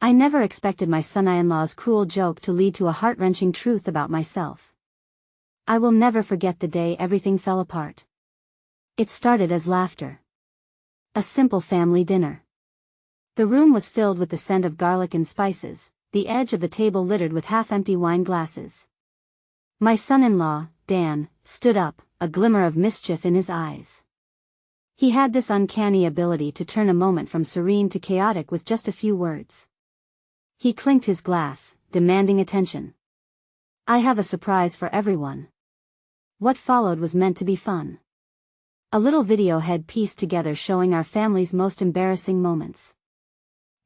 I never expected my son-in-law's cruel joke to lead to a heart-wrenching truth about myself. I will never forget the day everything fell apart. It started as laughter. A simple family dinner. The room was filled with the scent of garlic and spices, the edge of the table littered with half-empty wine glasses. My son-in-law, Dan, stood up, a glimmer of mischief in his eyes. He had this uncanny ability to turn a moment from serene to chaotic with just a few words. He clinked his glass, demanding attention. I have a surprise for everyone. What followed was meant to be fun. A little video had pieced together showing our family's most embarrassing moments.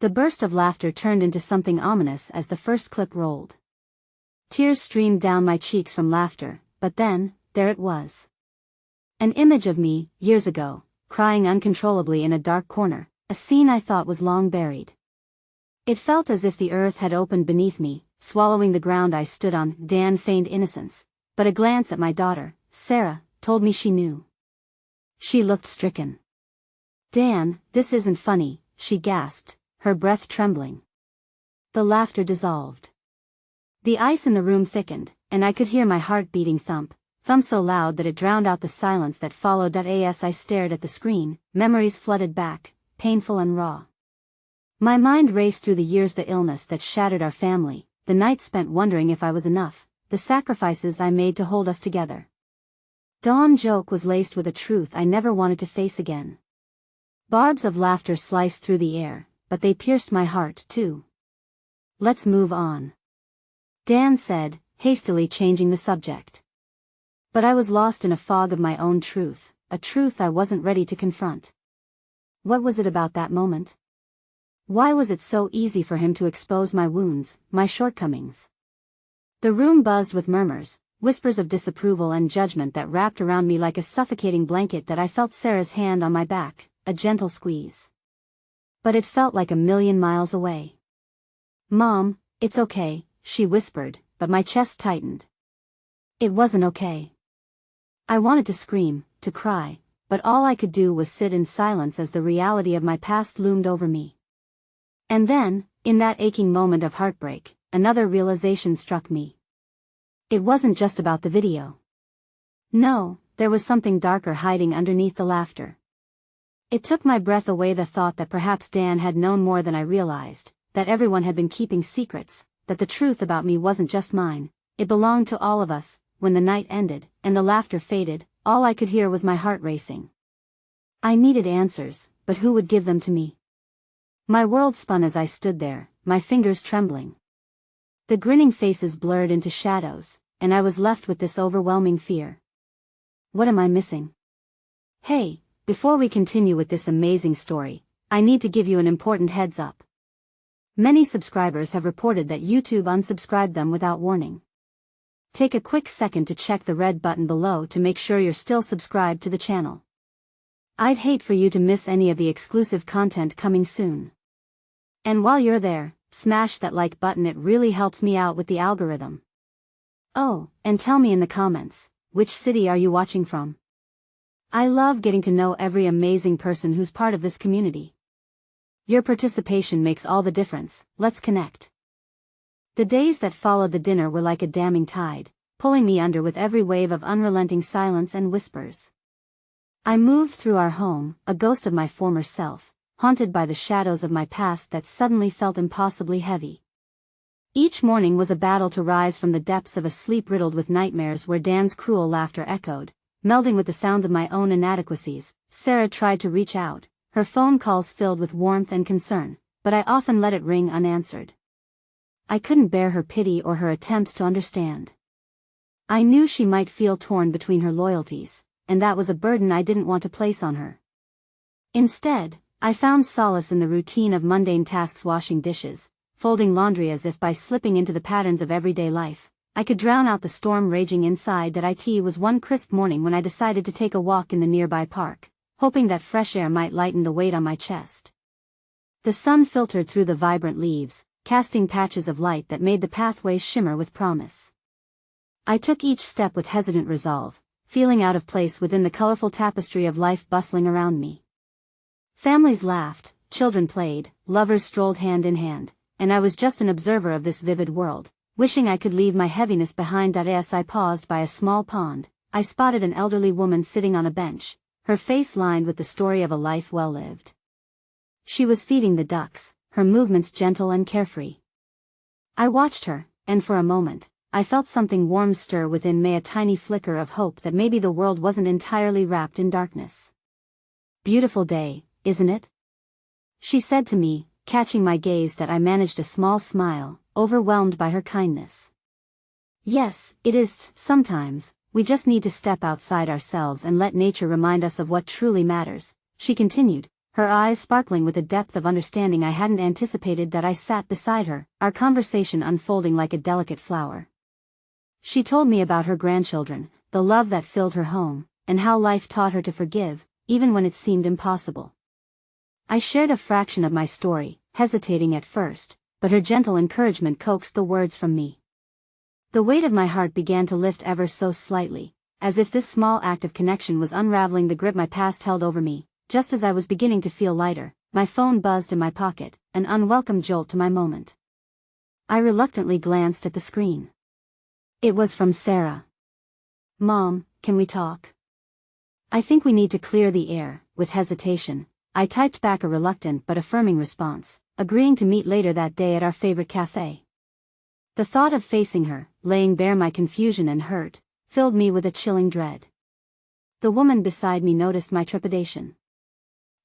The burst of laughter turned into something ominous as the first clip rolled. Tears streamed down my cheeks from laughter, but then, there it was. An image of me, years ago, crying uncontrollably in a dark corner, a scene I thought was long buried. It felt as if the earth had opened beneath me, swallowing the ground I stood on. Dan feigned innocence, but a glance at my daughter, Sarah, told me she knew. She looked stricken. Dan, this isn't funny, she gasped, her breath trembling. The laughter dissolved. The ice in the room thickened, and I could hear my heart beating thump so loud that it drowned out the silence that followed. As I stared at the screen, memories flooded back, painful and raw. My mind raced through the years, the illness that shattered our family, the nights spent wondering if I was enough, the sacrifices I made to hold us together. Dawn's joke was laced with a truth I never wanted to face again. Barbs of laughter sliced through the air, but they pierced my heart too. Let's move on, Dan said, hastily changing the subject. But I was lost in a fog of my own truth, a truth I wasn't ready to confront. What was it about that moment? Why was it so easy for him to expose my wounds, my shortcomings? The room buzzed with murmurs, whispers of disapproval and judgment that wrapped around me like a suffocating blanket. That I felt Sarah's hand on my back, a gentle squeeze. But it felt like a million miles away. Mom, it's okay, she whispered, but my chest tightened. It wasn't okay. I wanted to scream, to cry, but all I could do was sit in silence as the reality of my past loomed over me. And then, in that aching moment of heartbreak, another realization struck me. It wasn't just about the video. No, there was something darker hiding underneath the laughter. It took my breath away, the thought that perhaps Dan had known more than I realized, that everyone had been keeping secrets, that the truth about me wasn't just mine, it belonged to all of us. When the night ended, and the laughter faded, all I could hear was my heart racing. I needed answers, but who would give them to me? My world spun as I stood there, my fingers trembling. The grinning faces blurred into shadows, and I was left with this overwhelming fear. What am I missing? Hey, before we continue with this amazing story, I need to give you an important heads up. Many subscribers have reported that YouTube unsubscribed them without warning. Take a quick second to check the red button below to make sure you're still subscribed to the channel. I'd hate for you to miss any of the exclusive content coming soon. And while you're there, smash that like button, it really helps me out with the algorithm. Oh, and tell me in the comments, which city are you watching from? I love getting to know every amazing person who's part of this community. Your participation makes all the difference. Let's connect. The days that followed the dinner were like a damning tide, pulling me under with every wave of unrelenting silence and whispers. I moved through our home, a ghost of my former self, haunted by the shadows of my past that suddenly felt impossibly heavy. Each morning was a battle to rise from the depths of a sleep riddled with nightmares where Dan's cruel laughter echoed, melding with the sounds of my own inadequacies. Sarah tried to reach out, her phone calls filled with warmth and concern, but I often let it ring unanswered. I couldn't bear her pity or her attempts to understand. I knew she might feel torn between her loyalties, and that was a burden I didn't want to place on her. Instead, I found solace in the routine of mundane tasks: washing dishes, folding laundry, as if by slipping into the patterns of everyday life, I could drown out the storm raging inside. It was one crisp morning when I decided to take a walk in the nearby park, hoping that fresh air might lighten the weight on my chest. The sun filtered through the vibrant leaves, casting patches of light that made the pathways shimmer with promise. I took each step with hesitant resolve, feeling out of place within the colorful tapestry of life bustling around me. Families laughed, children played, lovers strolled hand in hand, and I was just an observer of this vivid world, wishing I could leave my heaviness behind. As I paused by a small pond, I spotted an elderly woman sitting on a bench, her face lined with the story of a life well lived. She was feeding the ducks, her movements gentle and carefree. I watched her, and for a moment, I felt something warm stir within me, a tiny flicker of hope that maybe the world wasn't entirely wrapped in darkness. "Beautiful day, isn't it?" she said to me, catching my gaze. That I managed a small smile, overwhelmed by her kindness. "Yes, it is. Sometimes, we just need to step outside ourselves and let nature remind us of what truly matters," she continued, her eyes sparkling with a depth of understanding I hadn't anticipated. That I sat beside her, our conversation unfolding like a delicate flower. She told me about her grandchildren, the love that filled her home, and how life taught her to forgive, even when it seemed impossible. I shared a fraction of my story, hesitating at first, but her gentle encouragement coaxed the words from me. The weight of my heart began to lift ever so slightly, as if this small act of connection was unraveling the grip my past held over me. Just as I was beginning to feel lighter, my phone buzzed in my pocket, an unwelcome jolt to my moment. I reluctantly glanced at the screen. It was from Sarah. "Mom, can we talk? I think we need to clear the air." With hesitation, I typed back a reluctant but affirming response, agreeing to meet later that day at our favorite cafe. The thought of facing her, laying bare my confusion and hurt, filled me with a chilling dread. The woman beside me noticed my trepidation.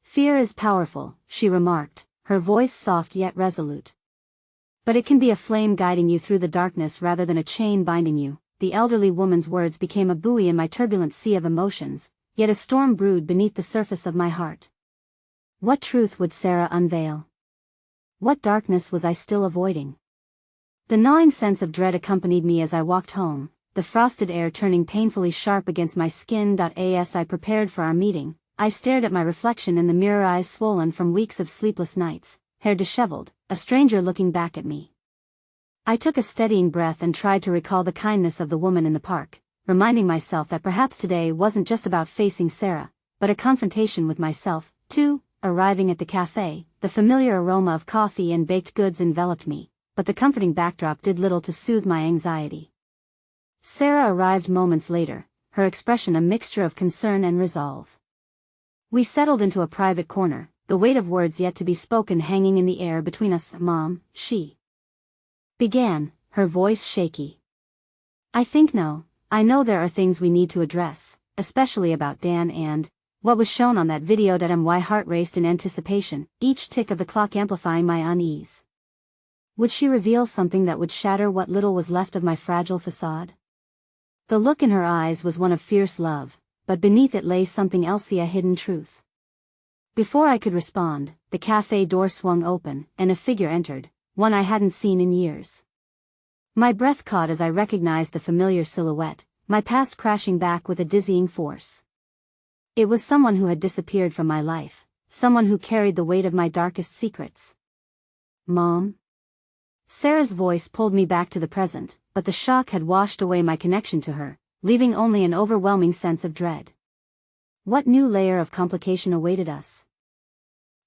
"Fear is powerful," she remarked, her voice soft yet resolute. "But it can be a flame guiding you through the darkness rather than a chain binding you." The elderly woman's words became a buoy in my turbulent sea of emotions, yet a storm brewed beneath the surface of my heart. What truth would Sarah unveil? What darkness was I still avoiding? The gnawing sense of dread accompanied me as I walked home, the frosted air turning painfully sharp against my skin. As I prepared for our meeting, I stared at my reflection in the mirror, eyes swollen from weeks of sleepless nights, hair disheveled, a stranger looking back at me. I took a steadying breath and tried to recall the kindness of the woman in the park, reminding myself that perhaps today wasn't just about facing Sarah, but a confrontation with myself, too. Arriving at the cafe, the familiar aroma of coffee and baked goods enveloped me, but the comforting backdrop did little to soothe my anxiety. Sarah arrived moments later, her expression a mixture of concern and resolve. We settled into a private corner, the weight of words yet to be spoken hanging in the air between us. "Mom," she began, her voice shaky. I know there are things we need to address, especially about Dan and what was shown on that video." My heart raced in anticipation, each tick of the clock amplifying my unease. Would she reveal something that would shatter what little was left of my fragile facade? The look in her eyes was one of fierce love, but beneath it lay something else, a hidden truth. Before I could respond, the cafe door swung open, and a figure entered, one I hadn't seen in years. My breath caught as I recognized the familiar silhouette, my past crashing back with a dizzying force. It was someone who had disappeared from my life, someone who carried the weight of my darkest secrets. "Mom?" Sarah's voice pulled me back to the present, but the shock had washed away my connection to her, leaving only an overwhelming sense of dread. What new layer of complication awaited us?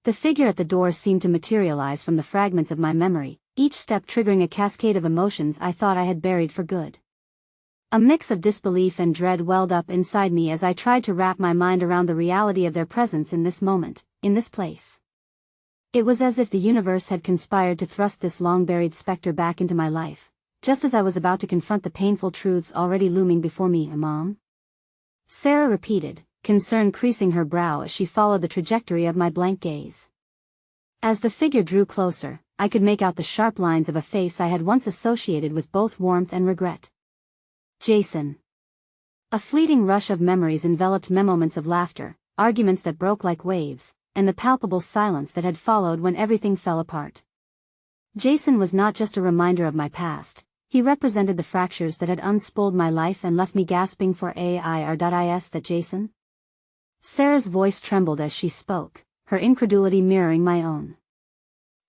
The figure at the door seemed to materialize from the fragments of my memory, each step triggering a cascade of emotions I thought I had buried for good. A mix of disbelief and dread welled up inside me as I tried to wrap my mind around the reality of their presence in this moment, in this place. It was as if the universe had conspired to thrust this long-buried specter back into my life, just as I was about to confront the painful truths already looming before me. "Mom?" Sarah repeated, concern creasing her brow as she followed the trajectory of my blank gaze. As the figure drew closer, I could make out the sharp lines of a face I had once associated with both warmth and regret. "Jason." A fleeting rush of memories enveloped me, moments of laughter, arguments that broke like waves, and the palpable silence that had followed when everything fell apart. Jason was not just a reminder of my past, he represented the fractures that had unspooled my life and left me gasping for air. That Jason? Sarah's voice trembled as she spoke, her incredulity mirroring my own.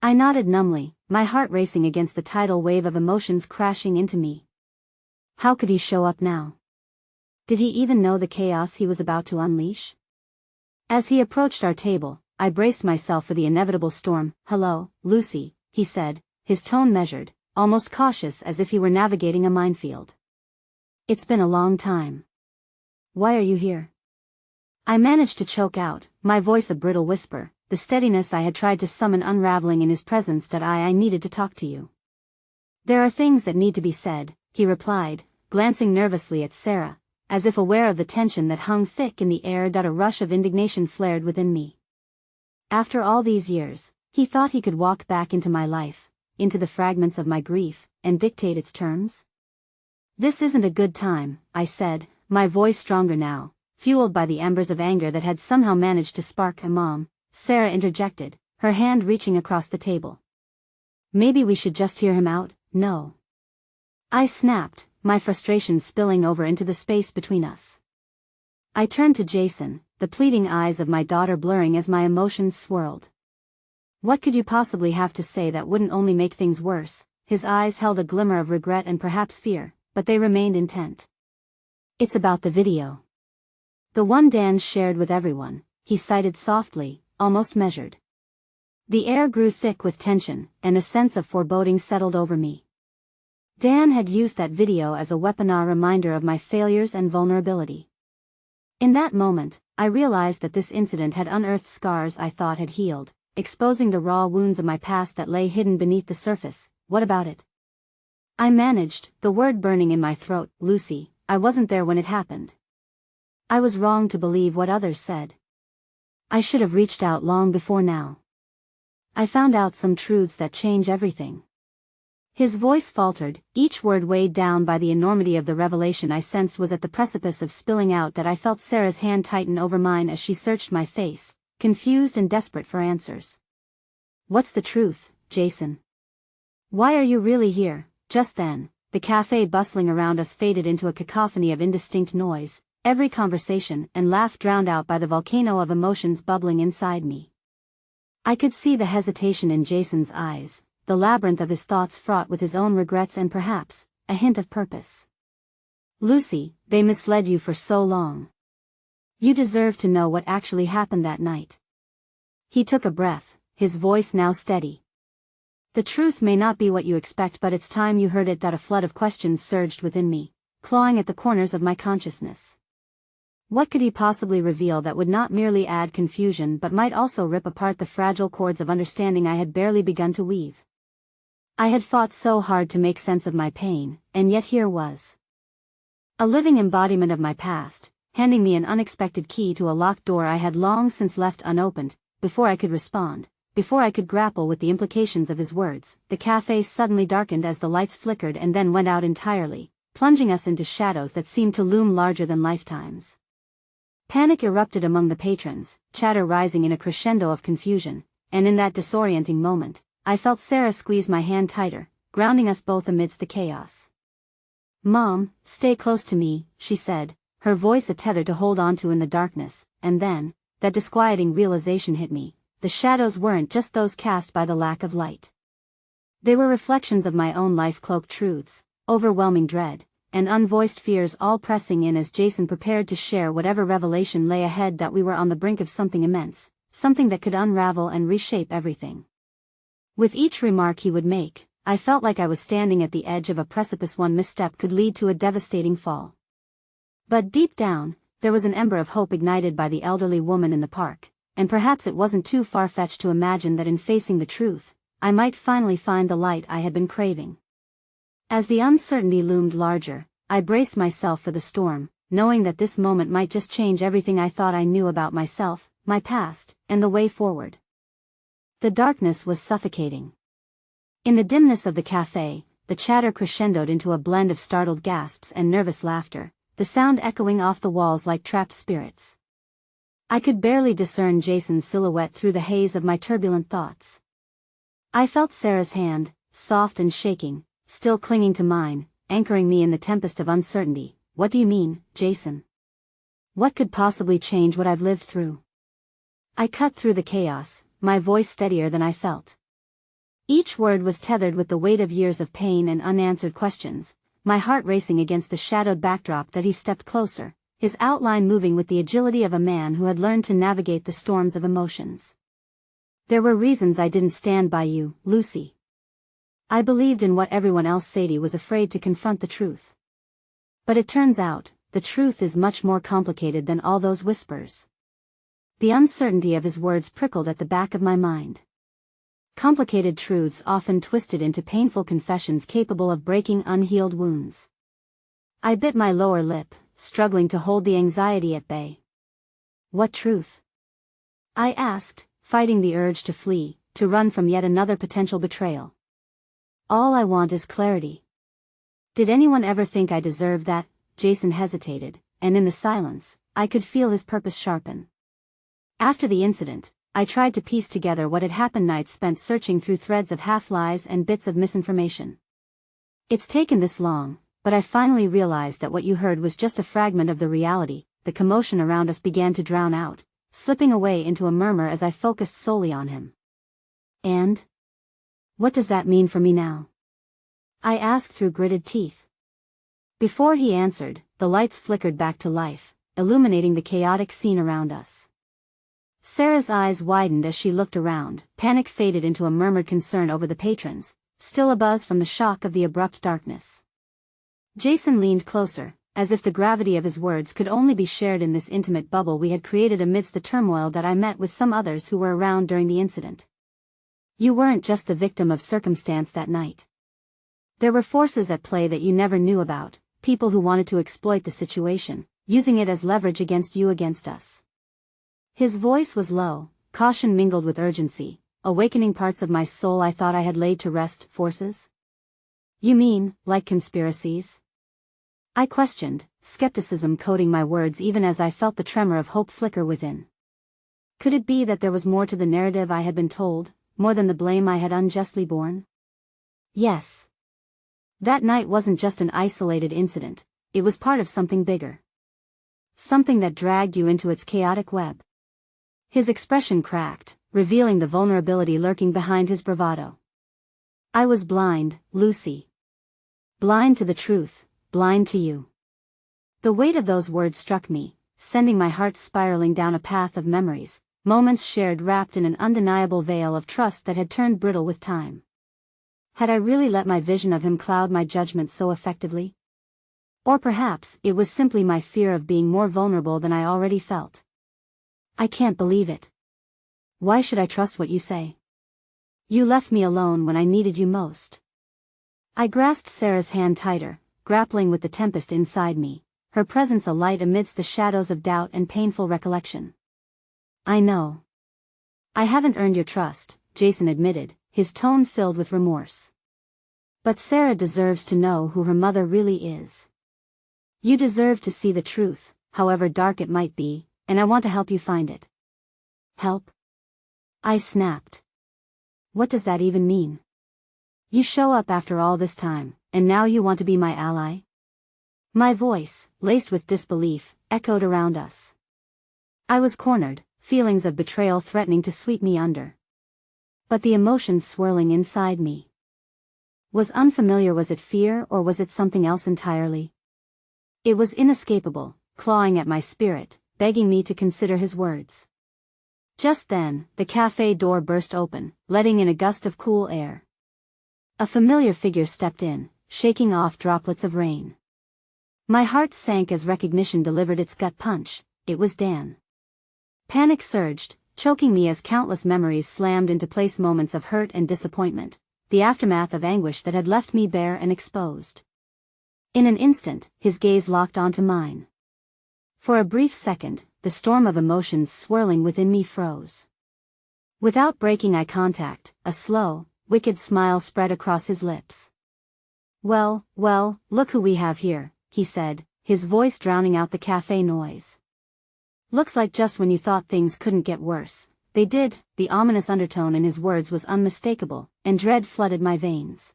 I nodded numbly, my heart racing against the tidal wave of emotions crashing into me. How could he show up now? Did he even know the chaos he was about to unleash? As he approached our table, I braced myself for the inevitable storm. "Hello, Lucy," he said, his tone measured, almost cautious as if he were navigating a minefield. It's been a long time. Why are you here? I managed to choke out, my voice a brittle whisper, the steadiness I had tried to summon unraveling in his presence. That I needed to talk to you. There are things that need to be said, he replied, glancing nervously at Sarah, as if aware of the tension that hung thick in the air. A rush of indignation flared within me. After all these years, he thought he could walk back into my life, into the fragments of my grief, and dictate its terms? This isn't a good time, I said, my voice stronger now, fueled by the embers of anger that had somehow managed to spark. Mom, Sarah interjected, her hand reaching across the table. Maybe we should just hear him out. No. I snapped, my frustration spilling over into the space between us. I turned to Jason, the pleading eyes of my daughter blurring as my emotions swirled. What could you possibly have to say that wouldn't only make things worse? His eyes held a glimmer of regret and perhaps fear, but they remained intent. It's about the video. The one Dan shared with everyone, he cited softly, almost measured. The air grew thick with tension, and a sense of foreboding settled over me. Dan had used that video as a weapon, a reminder of my failures and vulnerability. In that moment, I realized that this incident had unearthed scars I thought had healed, exposing the raw wounds of my past that lay hidden beneath the surface. What about it? I managed, the word burning in my throat. Lucy, I wasn't there when it happened. I was wrong to believe what others said. I should have reached out long before now. I found out some truths that change everything. His voice faltered, each word weighed down by the enormity of the revelation I sensed was at the precipice of spilling out. That I felt Sarah's hand tighten over mine as she searched my face, confused and desperate for answers. What's the truth, Jason? Why are you really here? Just then, the cafe bustling around us faded into a cacophony of indistinct noise, every conversation and laugh drowned out by the volcano of emotions bubbling inside me. I could see the hesitation in Jason's eyes, the labyrinth of his thoughts fraught with his own regrets and perhaps a hint of purpose. Lucy, they misled you for so long. You deserve to know what actually happened that night. He took a breath, his voice now steady. The truth may not be what you expect, but it's time you heard it. A flood of questions surged within me, clawing at the corners of my consciousness. What could he possibly reveal that would not merely add confusion but might also rip apart the fragile cords of understanding I had barely begun to weave? I had fought so hard to make sense of my pain, and yet here was a living embodiment of my past, handing me an unexpected key to a locked door I had long since left unopened. Before I could respond, before I could grapple with the implications of his words, the cafe suddenly darkened as the lights flickered and then went out entirely, plunging us into shadows that seemed to loom larger than lifetimes. Panic erupted among the patrons, chatter rising in a crescendo of confusion, and in that disorienting moment, I felt Sarah squeeze my hand tighter, grounding us both amidst the chaos. Mom, stay close to me, she said, her voice a tether to hold onto in the darkness, and then, that disquieting realization hit me. The shadows weren't just those cast by the lack of light. They were reflections of my own life-cloaked truths, overwhelming dread, and unvoiced fears all pressing in as Jason prepared to share whatever revelation lay ahead. That we were on the brink of something immense, something that could unravel and reshape everything. With each remark he would make, I felt like I was standing at the edge of a precipice. One misstep could lead to a devastating fall. But deep down, there was an ember of hope ignited by the elderly woman in the park, and perhaps it wasn't too far-fetched to imagine that in facing the truth, I might finally find the light I had been craving. As the uncertainty loomed larger, I braced myself for the storm, knowing that this moment might just change everything I thought I knew about myself, my past, and the way forward. The darkness was suffocating. In the dimness of the cafe, the chatter crescendoed into a blend of startled gasps and nervous laughter, the sound echoing off the walls like trapped spirits. I could barely discern Jason's silhouette through the haze of my turbulent thoughts. I felt Sarah's hand, soft and shaking, still clinging to mine, anchoring me in the tempest of uncertainty. What do you mean, Jason? What could possibly change what I've lived through? I cut through the chaos, my voice steadier than I felt. Each word was tethered with the weight of years of pain and unanswered questions, my heart racing against the shadowed backdrop. That he stepped closer, his outline moving with the agility of a man who had learned to navigate the storms of emotions. There were reasons I didn't stand by you, Lucy. I believed in what everyone else Sadie was afraid to confront the truth. But it turns out, the truth is much more complicated than all those whispers. The uncertainty of his words prickled at the back of my mind. Complicated truths often twisted into painful confessions capable of breaking unhealed wounds. I bit my lower lip, struggling to hold the anxiety at bay. What truth? I asked, fighting the urge to flee, to run from yet another potential betrayal. All I want is clarity. Did anyone ever think I deserved that? Jason hesitated, and in the silence, I could feel his purpose sharpen. After the incident, I tried to piece together what had happened, nights spent searching through threads of half-lies and bits of misinformation. It's taken this long, but I finally realized that what you heard was just a fragment of the reality. The commotion around us began to drown out, slipping away into a murmur as I focused solely on him. And? What does that mean for me now? I asked through gritted teeth. Before he answered, the lights flickered back to life, illuminating the chaotic scene around us. Sarah's eyes widened as she looked around, panic faded into a murmured concern over the patrons, still abuzz from the shock of the abrupt darkness. Jason leaned closer, as if the gravity of his words could only be shared in this intimate bubble we had created amidst the turmoil that I met with some others who were around during the incident. You weren't just the victim of circumstance that night. There were forces at play that you never knew about, people who wanted to exploit the situation, using it as leverage against you, against us. His voice was low, caution mingled with urgency, awakening parts of my soul I thought I had laid to rest. Forces? You mean, like conspiracies? I questioned, skepticism coating my words even as I felt the tremor of hope flicker within. Could it be that there was more to the narrative I had been told, more than the blame I had unjustly borne? Yes. That night wasn't just an isolated incident, it was part of something bigger. Something that dragged you into its chaotic web. His expression cracked, revealing the vulnerability lurking behind his bravado. I was blind, Lucy. Blind to the truth, blind to you. The weight of those words struck me, sending my heart spiraling down a path of memories, moments shared wrapped in an undeniable veil of trust that had turned brittle with time. Had I really let my vision of him cloud my judgment so effectively? Or perhaps it was simply my fear of being more vulnerable than I already felt. I can't believe it. Why should I trust what you say? You left me alone when I needed you most. I grasped Sarah's hand tighter, grappling with the tempest inside me, her presence a light amidst the shadows of doubt and painful recollection. I know. I haven't earned your trust, Jason admitted, his tone filled with remorse. But Sarah deserves to know who her mother really is. You deserve to see the truth, however dark it might be, and I want to help you find it. Help? I snapped. What does that even mean? You show up after all this time, and now you want to be my ally? My voice, laced with disbelief, echoed around us. I was cornered, feelings of betrayal threatening to sweep me under. But the emotions swirling inside me was unfamiliar. Was it fear or was it something else entirely? It was inescapable, clawing at my spirit, begging me to consider his words. Just then, the cafe door burst open, letting in a gust of cool air. A familiar figure stepped in, shaking off droplets of rain. My heart sank as recognition delivered its gut punch. It was Dan. Panic surged, choking me as countless memories slammed into place, moments of hurt and disappointment, the aftermath of anguish that had left me bare and exposed. In an instant, his gaze locked onto mine. For a brief second, the storm of emotions swirling within me froze. Without breaking eye contact, a slow, wicked smile spread across his lips. Well, look who we have here, he said, his voice drowning out the cafe noise. Looks like just when you thought things couldn't get worse, they did. The ominous undertone in his words was unmistakable, and dread flooded my veins.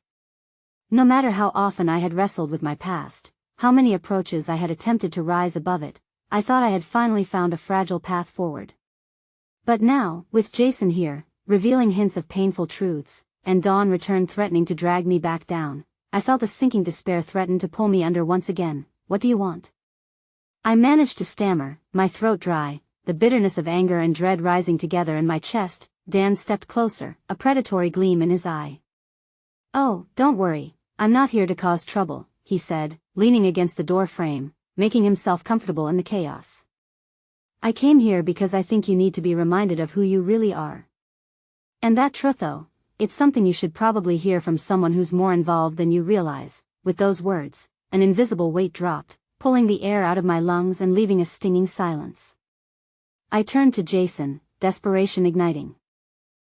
No matter how often I had wrestled with my past, how many approaches I had attempted to rise above it, I thought I had finally found a fragile path forward. But now, with Jason here, revealing hints of painful truths, and Dawn returned threatening to drag me back down, I felt a sinking despair threaten to pull me under once again. What do you want? I managed to stammer, my throat dry, the bitterness of anger and dread rising together in my chest. Dan stepped closer, a predatory gleam in his eye. "Oh, don't worry, I'm not here to cause trouble," he said, leaning against the door frame, making himself comfortable in the chaos. "I came here because I think you need to be reminded of who you really are. And that truth though, it's something you should probably hear from someone who's more involved than you realize." With those words, an invisible weight dropped, pulling the air out of my lungs and leaving a stinging silence. I turned to Jason, desperation igniting.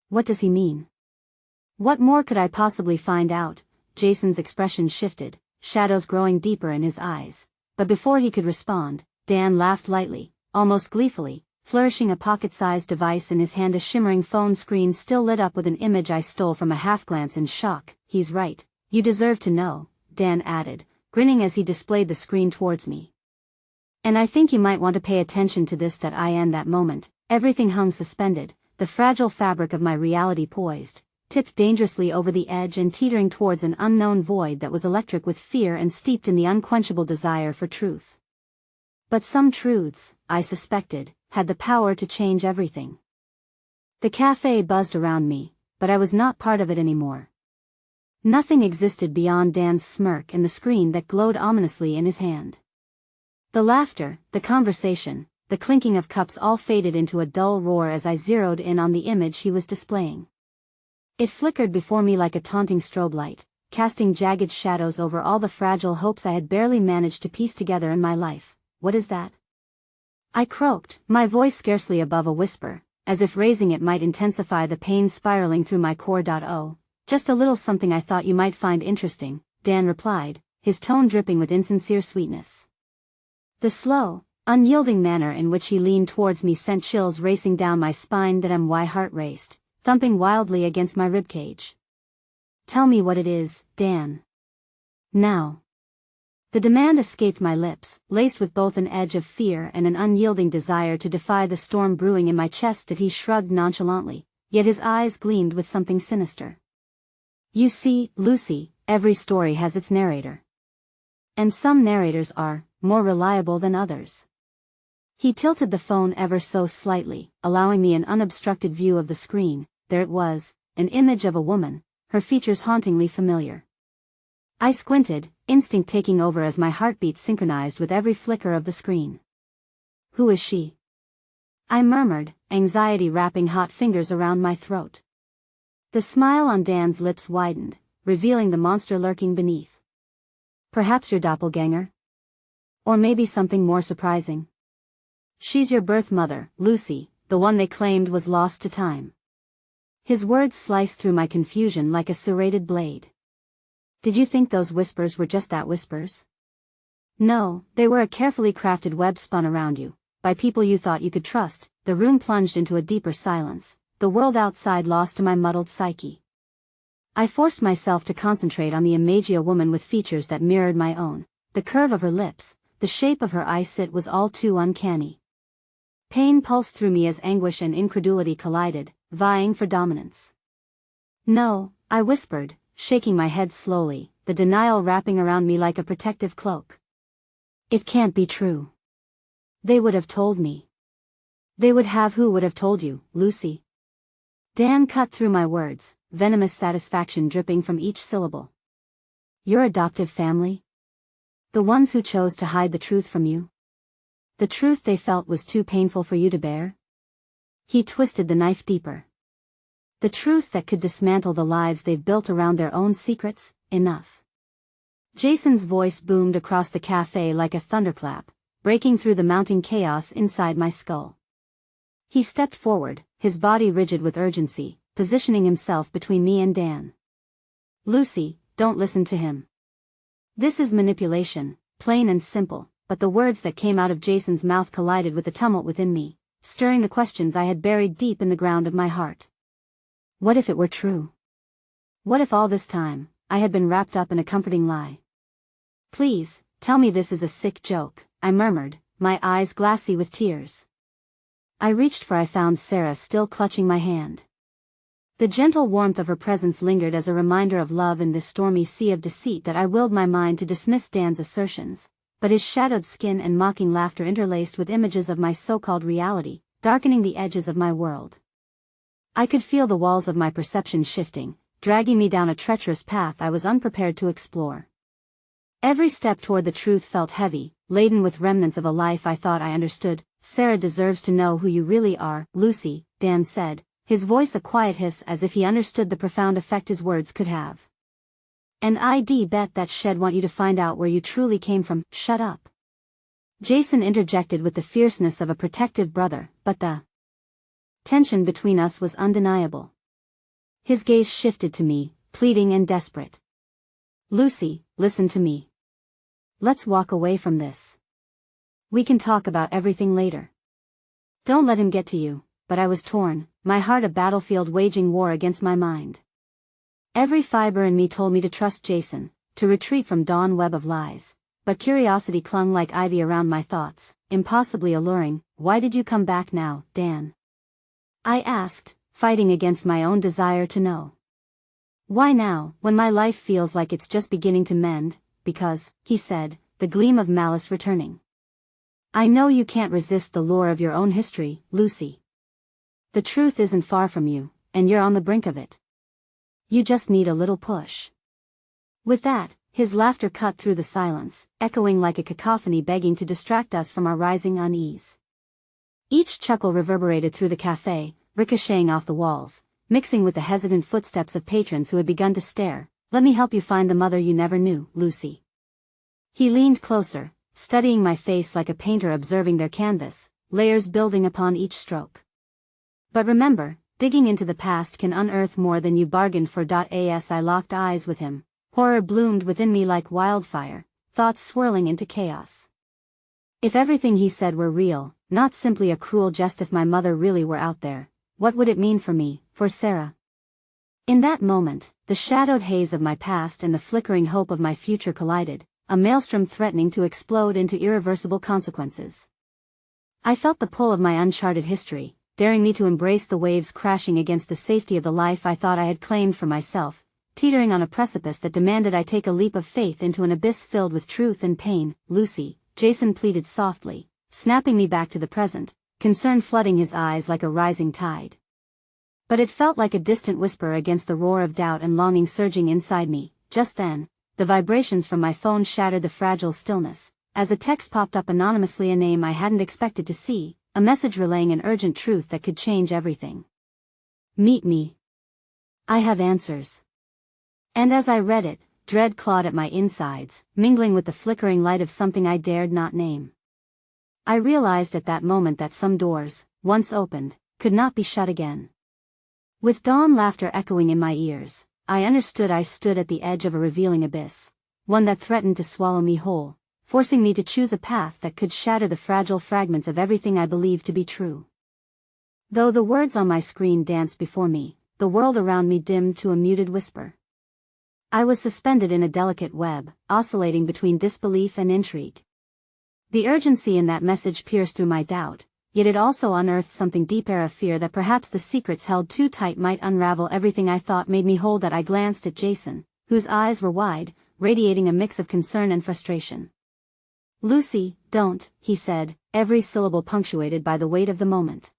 What does he mean? What more could I possibly find out? Jason's expression shifted, shadows growing deeper in his eyes. But before he could respond, Dan laughed lightly, almost gleefully, flourishing a pocket-sized device in his hand. A shimmering phone screen still lit up with an image I stole from a half-glance in shock. "He's right. You deserve to know," Dan added, grinning as he displayed the screen towards me. "And I think you might want to pay attention to this." That moment, everything hung suspended, the fragile fabric of my reality poised, tipped dangerously over the edge and teetering towards an unknown void that was electric with fear and steeped in the unquenchable desire for truth. But some truths, I suspected, had the power to change everything. The cafe buzzed around me, but I was not part of it anymore. Nothing existed beyond Dan's smirk and the screen that glowed ominously in his hand. The laughter, the conversation, the clinking of cups all faded into a dull roar as I zeroed in on the image he was displaying. It flickered before me like a taunting strobe light, casting jagged shadows over all the fragile hopes I had barely managed to piece together in my life. "What is that?" I croaked, my voice scarcely above a whisper, as if raising it might intensify the pain spiraling through my core. "Oh, just a little something I thought you might find interesting," Dan replied, his tone dripping with insincere sweetness. The slow, unyielding manner in which he leaned towards me sent chills racing down my spine. My heart raced, thumping wildly against my ribcage. "Tell me what it is, Dan. Now." The demand escaped my lips, laced with both an edge of fear and an unyielding desire to defy the storm brewing in my chest. He shrugged nonchalantly, yet his eyes gleamed with something sinister. "You see, Lucy, every story has its narrator. And some narrators are more reliable than others." He tilted the phone ever so slightly, allowing me an unobstructed view of the screen. There it was, an image of a woman, her features hauntingly familiar. I squinted, instinct taking over as my heartbeat synchronized with every flicker of the screen. "Who is she?" I murmured, anxiety wrapping hot fingers around my throat. The smile on Dan's lips widened, revealing the monster lurking beneath. "Perhaps your doppelganger? Or maybe something more surprising. She's your birth mother, Lucy, the one they claimed was lost to time." His words sliced through my confusion like a serrated blade. "Did you think those whispers were just that, whispers?" "No, they were a carefully crafted web spun around you, by people you thought you could trust." The room plunged into a deeper silence, the world outside lost to my muddled psyche. I forced myself to concentrate on the image, a woman with features that mirrored my own. The curve of her lips, the shape of her eyes, it was all too uncanny. Pain pulsed through me as anguish and incredulity collided, vying for dominance. "No," I whispered, shaking my head slowly, the denial wrapping around me like a protective cloak. "It can't be true. They would have told me." "They would have? Who would have told you, Lucy?" Dan cut through my words, venomous satisfaction dripping from each syllable. "Your adoptive family? The ones who chose to hide the truth from you? The truth they felt was too painful for you to bear?" He twisted the knife deeper. "The truth that could dismantle the lives they've built around their own secrets? Enough." Jason's voice boomed across the cafe like a thunderclap, breaking through the mounting chaos inside my skull. He stepped forward, his body rigid with urgency, positioning himself between me and Dan. "Lucy, don't listen to him. This is manipulation, plain and simple." But the words that came out of Jason's mouth collided with the tumult within me, stirring the questions I had buried deep in the ground of my heart. What if it were true? What if all this time, I had been wrapped up in a comforting lie? "Please, tell me this is a sick joke," I murmured, my eyes glassy with tears. I reached for I found Sarah still clutching my hand. The gentle warmth of her presence lingered as a reminder of love in this stormy sea of deceit. That I willed my mind to dismiss Dan's assertions, but his shadowed skin and mocking laughter interlaced with images of my so-called reality, darkening the edges of my world. I could feel the walls of my perception shifting, dragging me down a treacherous path I was unprepared to explore. Every step toward the truth felt heavy, laden with remnants of a life I thought I understood. "Sarah deserves to know who you really are, Lucy," Dan said, his voice a quiet hiss as if he understood the profound effect his words could have. "And I'd bet that shed want you to find out where you truly came from." "Shut up," Jason interjected with the fierceness of a protective brother, but the tension between us was undeniable. His gaze shifted to me, pleading and desperate. "Lucy, listen to me. Let's walk away from this. We can talk about everything later. Don't let him get to you." But I was torn, my heart a battlefield waging war against my mind. Every fiber in me told me to trust Jason, to retreat from Dawn's web of lies. But curiosity clung like ivy around my thoughts, impossibly alluring. "Why did you come back now, Dan?" I asked, fighting against my own desire to know. "Why now, when my life feels like it's just beginning to mend?" "Because," he said, the gleam of malice returning. "I know you can't resist the lure of your own history, Lucy. The truth isn't far from you, and you're on the brink of it. You just need a little push." With that, his laughter cut through the silence, echoing like a cacophony begging to distract us from our rising unease. Each chuckle reverberated through the cafe, ricocheting off the walls, mixing with the hesitant footsteps of patrons who had begun to stare. "Let me help you find the mother you never knew, Lucy." He leaned closer, studying my face like a painter observing their canvas, layers building upon each stroke. "But remember, digging into the past can unearth more than you bargained for." As I locked eyes with him, horror bloomed within me like wildfire, thoughts swirling into chaos. If everything he said were real, not simply a cruel jest, if my mother really were out there, what would it mean for me, for Sarah? In that moment, the shadowed haze of my past and the flickering hope of my future collided, a maelstrom threatening to explode into irreversible consequences. I felt the pull of my uncharted history, daring me to embrace the waves crashing against the safety of the life I thought I had claimed for myself, teetering on a precipice that demanded I take a leap of faith into an abyss filled with truth and pain. "Lucy," Jason pleaded softly, snapping me back to the present, concern flooding his eyes like a rising tide. But it felt like a distant whisper against the roar of doubt and longing surging inside me. Just then, the vibrations from my phone shattered the fragile stillness, as a text popped up anonymously, a name I hadn't expected to see, a message relaying an urgent truth that could change everything. "Meet me. I have answers." And as I read it, dread clawed at my insides, mingling with the flickering light of something I dared not name. I realized at that moment that some doors, once opened, could not be shut again. With Dawn laughter echoing in my ears, I understood I stood at the edge of a revealing abyss, one that threatened to swallow me whole, forcing me to choose a path that could shatter the fragile fragments of everything I believed to be true. Though the words on my screen danced before me, the world around me dimmed to a muted whisper. I was suspended in a delicate web, oscillating between disbelief and intrigue. The urgency in that message pierced through my doubt, yet it also unearthed something deeper, a fear that perhaps the secrets held too tight might unravel everything I thought made me whole. That I glanced at Jason, whose eyes were wide, radiating a mix of concern and frustration. "Lucy, don't," he said, every syllable punctuated by the weight of the moment.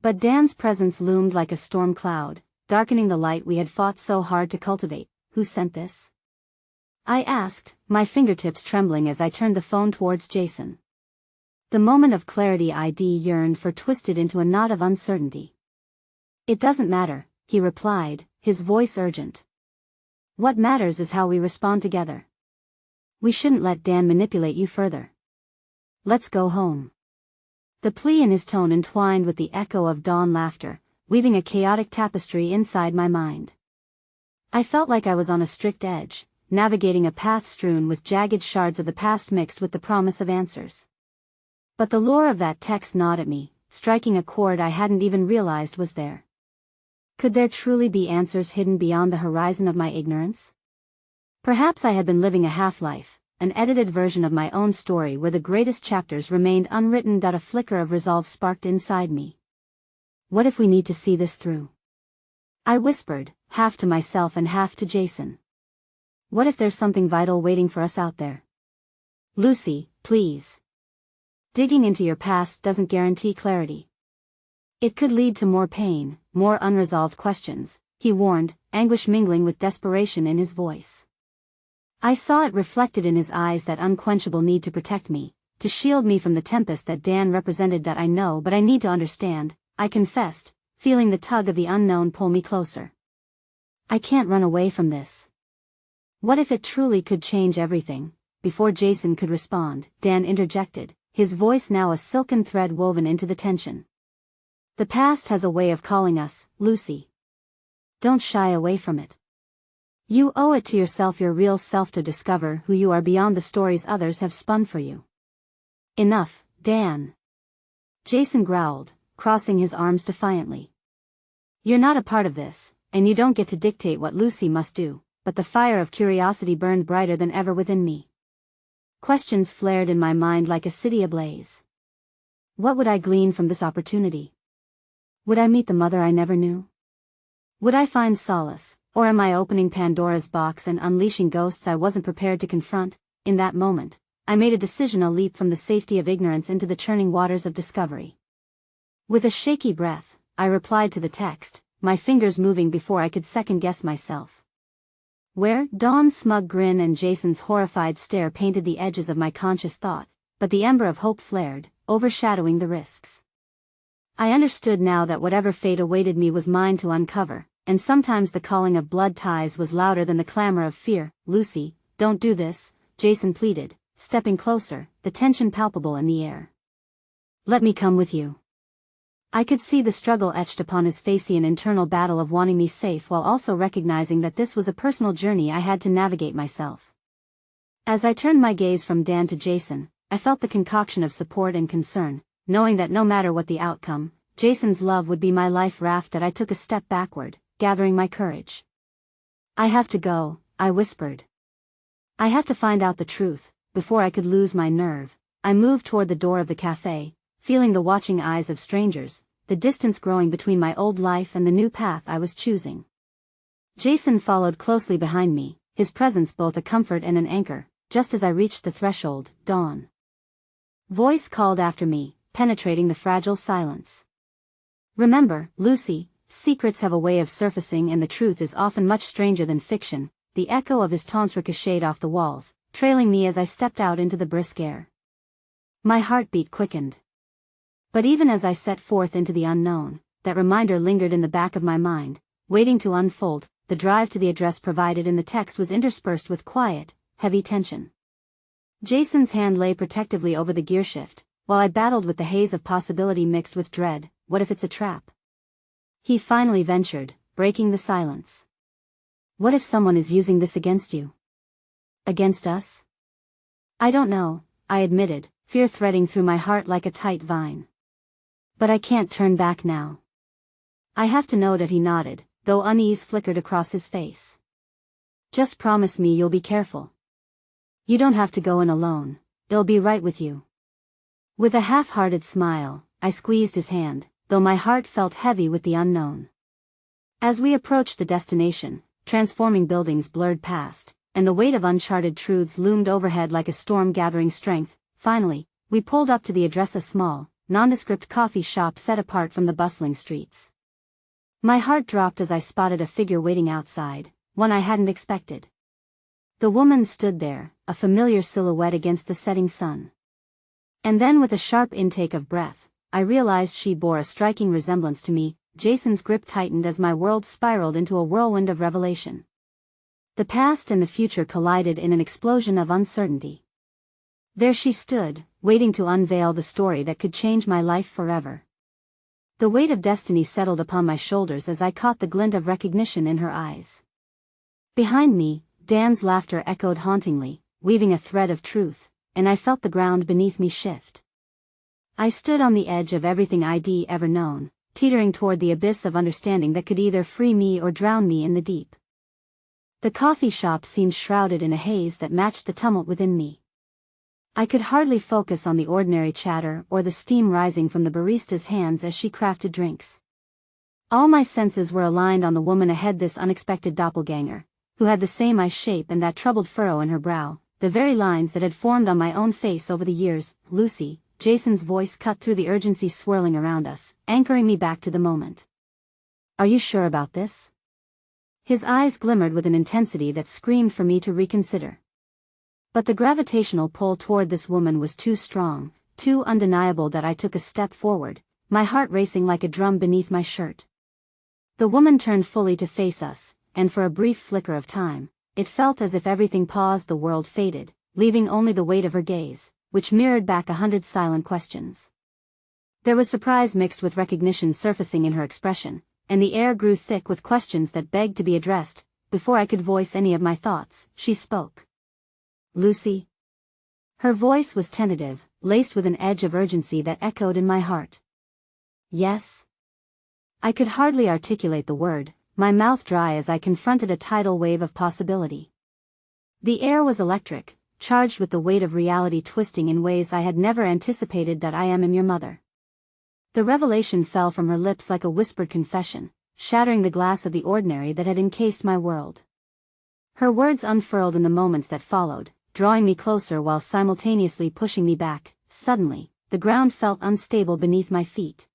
But Dan's presence loomed like a storm cloud, darkening the light we had fought so hard to cultivate. "Who sent this?" I asked, my fingertips trembling as I turned the phone towards Jason. The moment of clarity I'd yearned for twisted into a knot of uncertainty. "It doesn't matter," he replied, his voice urgent. "What matters is how we respond together. We shouldn't let Dan manipulate you further. Let's go home." The plea in his tone entwined with the echo of Dawn laughter, weaving a chaotic tapestry inside my mind. I felt like I was on a strict edge, navigating a path strewn with jagged shards of the past mixed with the promise of answers. But the lure of that text gnawed at me, striking a chord I hadn't even realized was there. Could there truly be answers hidden beyond the horizon of my ignorance? Perhaps I had been living a half-life, an edited version of my own story where the greatest chapters remained unwritten. A flicker of resolve sparked inside me. "What if we need to see this through?" I whispered, half to myself and half to Jason. "What if there's something vital waiting for us out there?" "Lucy, please. Digging into your past doesn't guarantee clarity. It could lead to more pain, more unresolved questions," he warned, anguish mingling with desperation in his voice. I saw it reflected in his eyes, that unquenchable need to protect me, to shield me from the tempest that Dan represented. That I know, but I need to understand, I confessed, feeling the tug of the unknown pull me closer. I can't run away from this. What if it truly could change everything? Before Jason could respond, Dan interjected, his voice now a silken thread woven into the tension. The past has a way of calling us, Lucy. Don't shy away from it. You owe it to yourself, your real self, to discover who you are beyond the stories others have spun for you. Enough, Dan. Jason growled, crossing his arms defiantly. You're not a part of this, and you don't get to dictate what Lucy must do. But the fire of curiosity burned brighter than ever within me. Questions flared in my mind like a city ablaze. What would I glean from this opportunity? Would I meet the mother I never knew? Would I find solace, or am I opening Pandora's box and unleashing ghosts I wasn't prepared to confront? In that moment, I made a decision, a leap from the safety of ignorance into the churning waters of discovery. With a shaky breath, I replied to the text, my fingers moving before I could second-guess myself. Where? Dawn's smug grin and Jason's horrified stare painted the edges of my conscious thought, but the ember of hope flared, overshadowing the risks. I understood now that whatever fate awaited me was mine to uncover, and sometimes the calling of blood ties was louder than the clamor of fear. Lucy, don't do this, Jason pleaded, stepping closer, the tension palpable in the air. Let me come with you. I could see the struggle etched upon his face, an internal battle of wanting me safe while also recognizing that this was a personal journey I had to navigate myself. As I turned my gaze from Dan to Jason, I felt the concoction of support and concern, knowing that no matter what the outcome, Jason's love would be my life raft. That I took a step backward, gathering my courage. I have to go, I whispered. I have to find out the truth. Before I could lose my nerve, I moved toward the door of the cafe, feeling the watching eyes of strangers, the distance growing between my old life and the new path I was choosing. Jason followed closely behind me, his presence both a comfort and an anchor. Just as I reached the threshold, Dawn. Voice called after me, penetrating the fragile silence. Remember, Lucy, secrets have a way of surfacing, and the truth is often much stranger than fiction. The echo of his taunts ricocheted off the walls, trailing me as I stepped out into the brisk air. My heartbeat quickened. But even as I set forth into the unknown, that reminder lingered in the back of my mind, waiting to unfold. The drive to the address provided in the text was interspersed with quiet, heavy tension. Jason's hand lay protectively over the gearshift, while I battled with the haze of possibility mixed with dread. What if it's a trap? He finally ventured, breaking the silence. What if someone is using this against you? Against us? I don't know, I admitted, fear threading through my heart like a tight vine. But I can't turn back now. I have to know that. He nodded, though unease flickered across his face. Just promise me you'll be careful. You don't have to go in alone, it'll be right with you. With a half-hearted smile, I squeezed his hand, though my heart felt heavy with the unknown. As we approached the destination, transforming buildings blurred past, and the weight of uncharted truths loomed overhead like a storm gathering strength. Finally, we pulled up to the address, a small, nondescript coffee shop set apart from the bustling streets. My heart dropped as I spotted a figure waiting outside, one I hadn't expected. The woman stood there, a familiar silhouette against the setting sun. And then, with a sharp intake of breath, I realized she bore a striking resemblance to me. Jason's grip tightened as my world spiraled into a whirlwind of revelation. The past and the future collided in an explosion of uncertainty. There she stood, waiting to unveil the story that could change my life forever. The weight of destiny settled upon my shoulders as I caught the glint of recognition in her eyes. Behind me, Dan's laughter echoed hauntingly, weaving a thread of truth, and I felt the ground beneath me shift. I stood on the edge of everything I'd ever known, teetering toward the abyss of understanding that could either free me or drown me in the deep. The coffee shop seemed shrouded in a haze that matched the tumult within me. I could hardly focus on the ordinary chatter or the steam rising from the barista's hands as she crafted drinks. All my senses were aligned on the woman ahead, this unexpected doppelganger, who had the same eye shape and that troubled furrow in her brow, the very lines that had formed on my own face over the years. Lucy, Jason's voice cut through the urgency swirling around us, anchoring me back to the moment. Are you sure about this? His eyes glimmered with an intensity that screamed for me to reconsider. But the gravitational pull toward this woman was too strong, too undeniable that I took a step forward, my heart racing like a drum beneath my shirt. The woman turned fully to face us, and for a brief flicker of time, it felt as if everything paused, the world faded, leaving only the weight of her gaze, which mirrored back 100 silent questions. There was surprise mixed with recognition surfacing in her expression, and the air grew thick with questions that begged to be addressed. Before I could voice any of my thoughts, she spoke. "Lucy?" Her voice was tentative, laced with an edge of urgency that echoed in my heart. "Yes?" I could hardly articulate the word, my mouth dry as I confronted a tidal wave of possibility. The air was electric, charged with the weight of reality twisting in ways I had never anticipated. "That I am your mother." The revelation fell from her lips like a whispered confession, shattering the glass of the ordinary that had encased my world. Her words unfurled in the moments that followed, drawing me closer while simultaneously pushing me back. Suddenly, the ground felt unstable beneath my feet.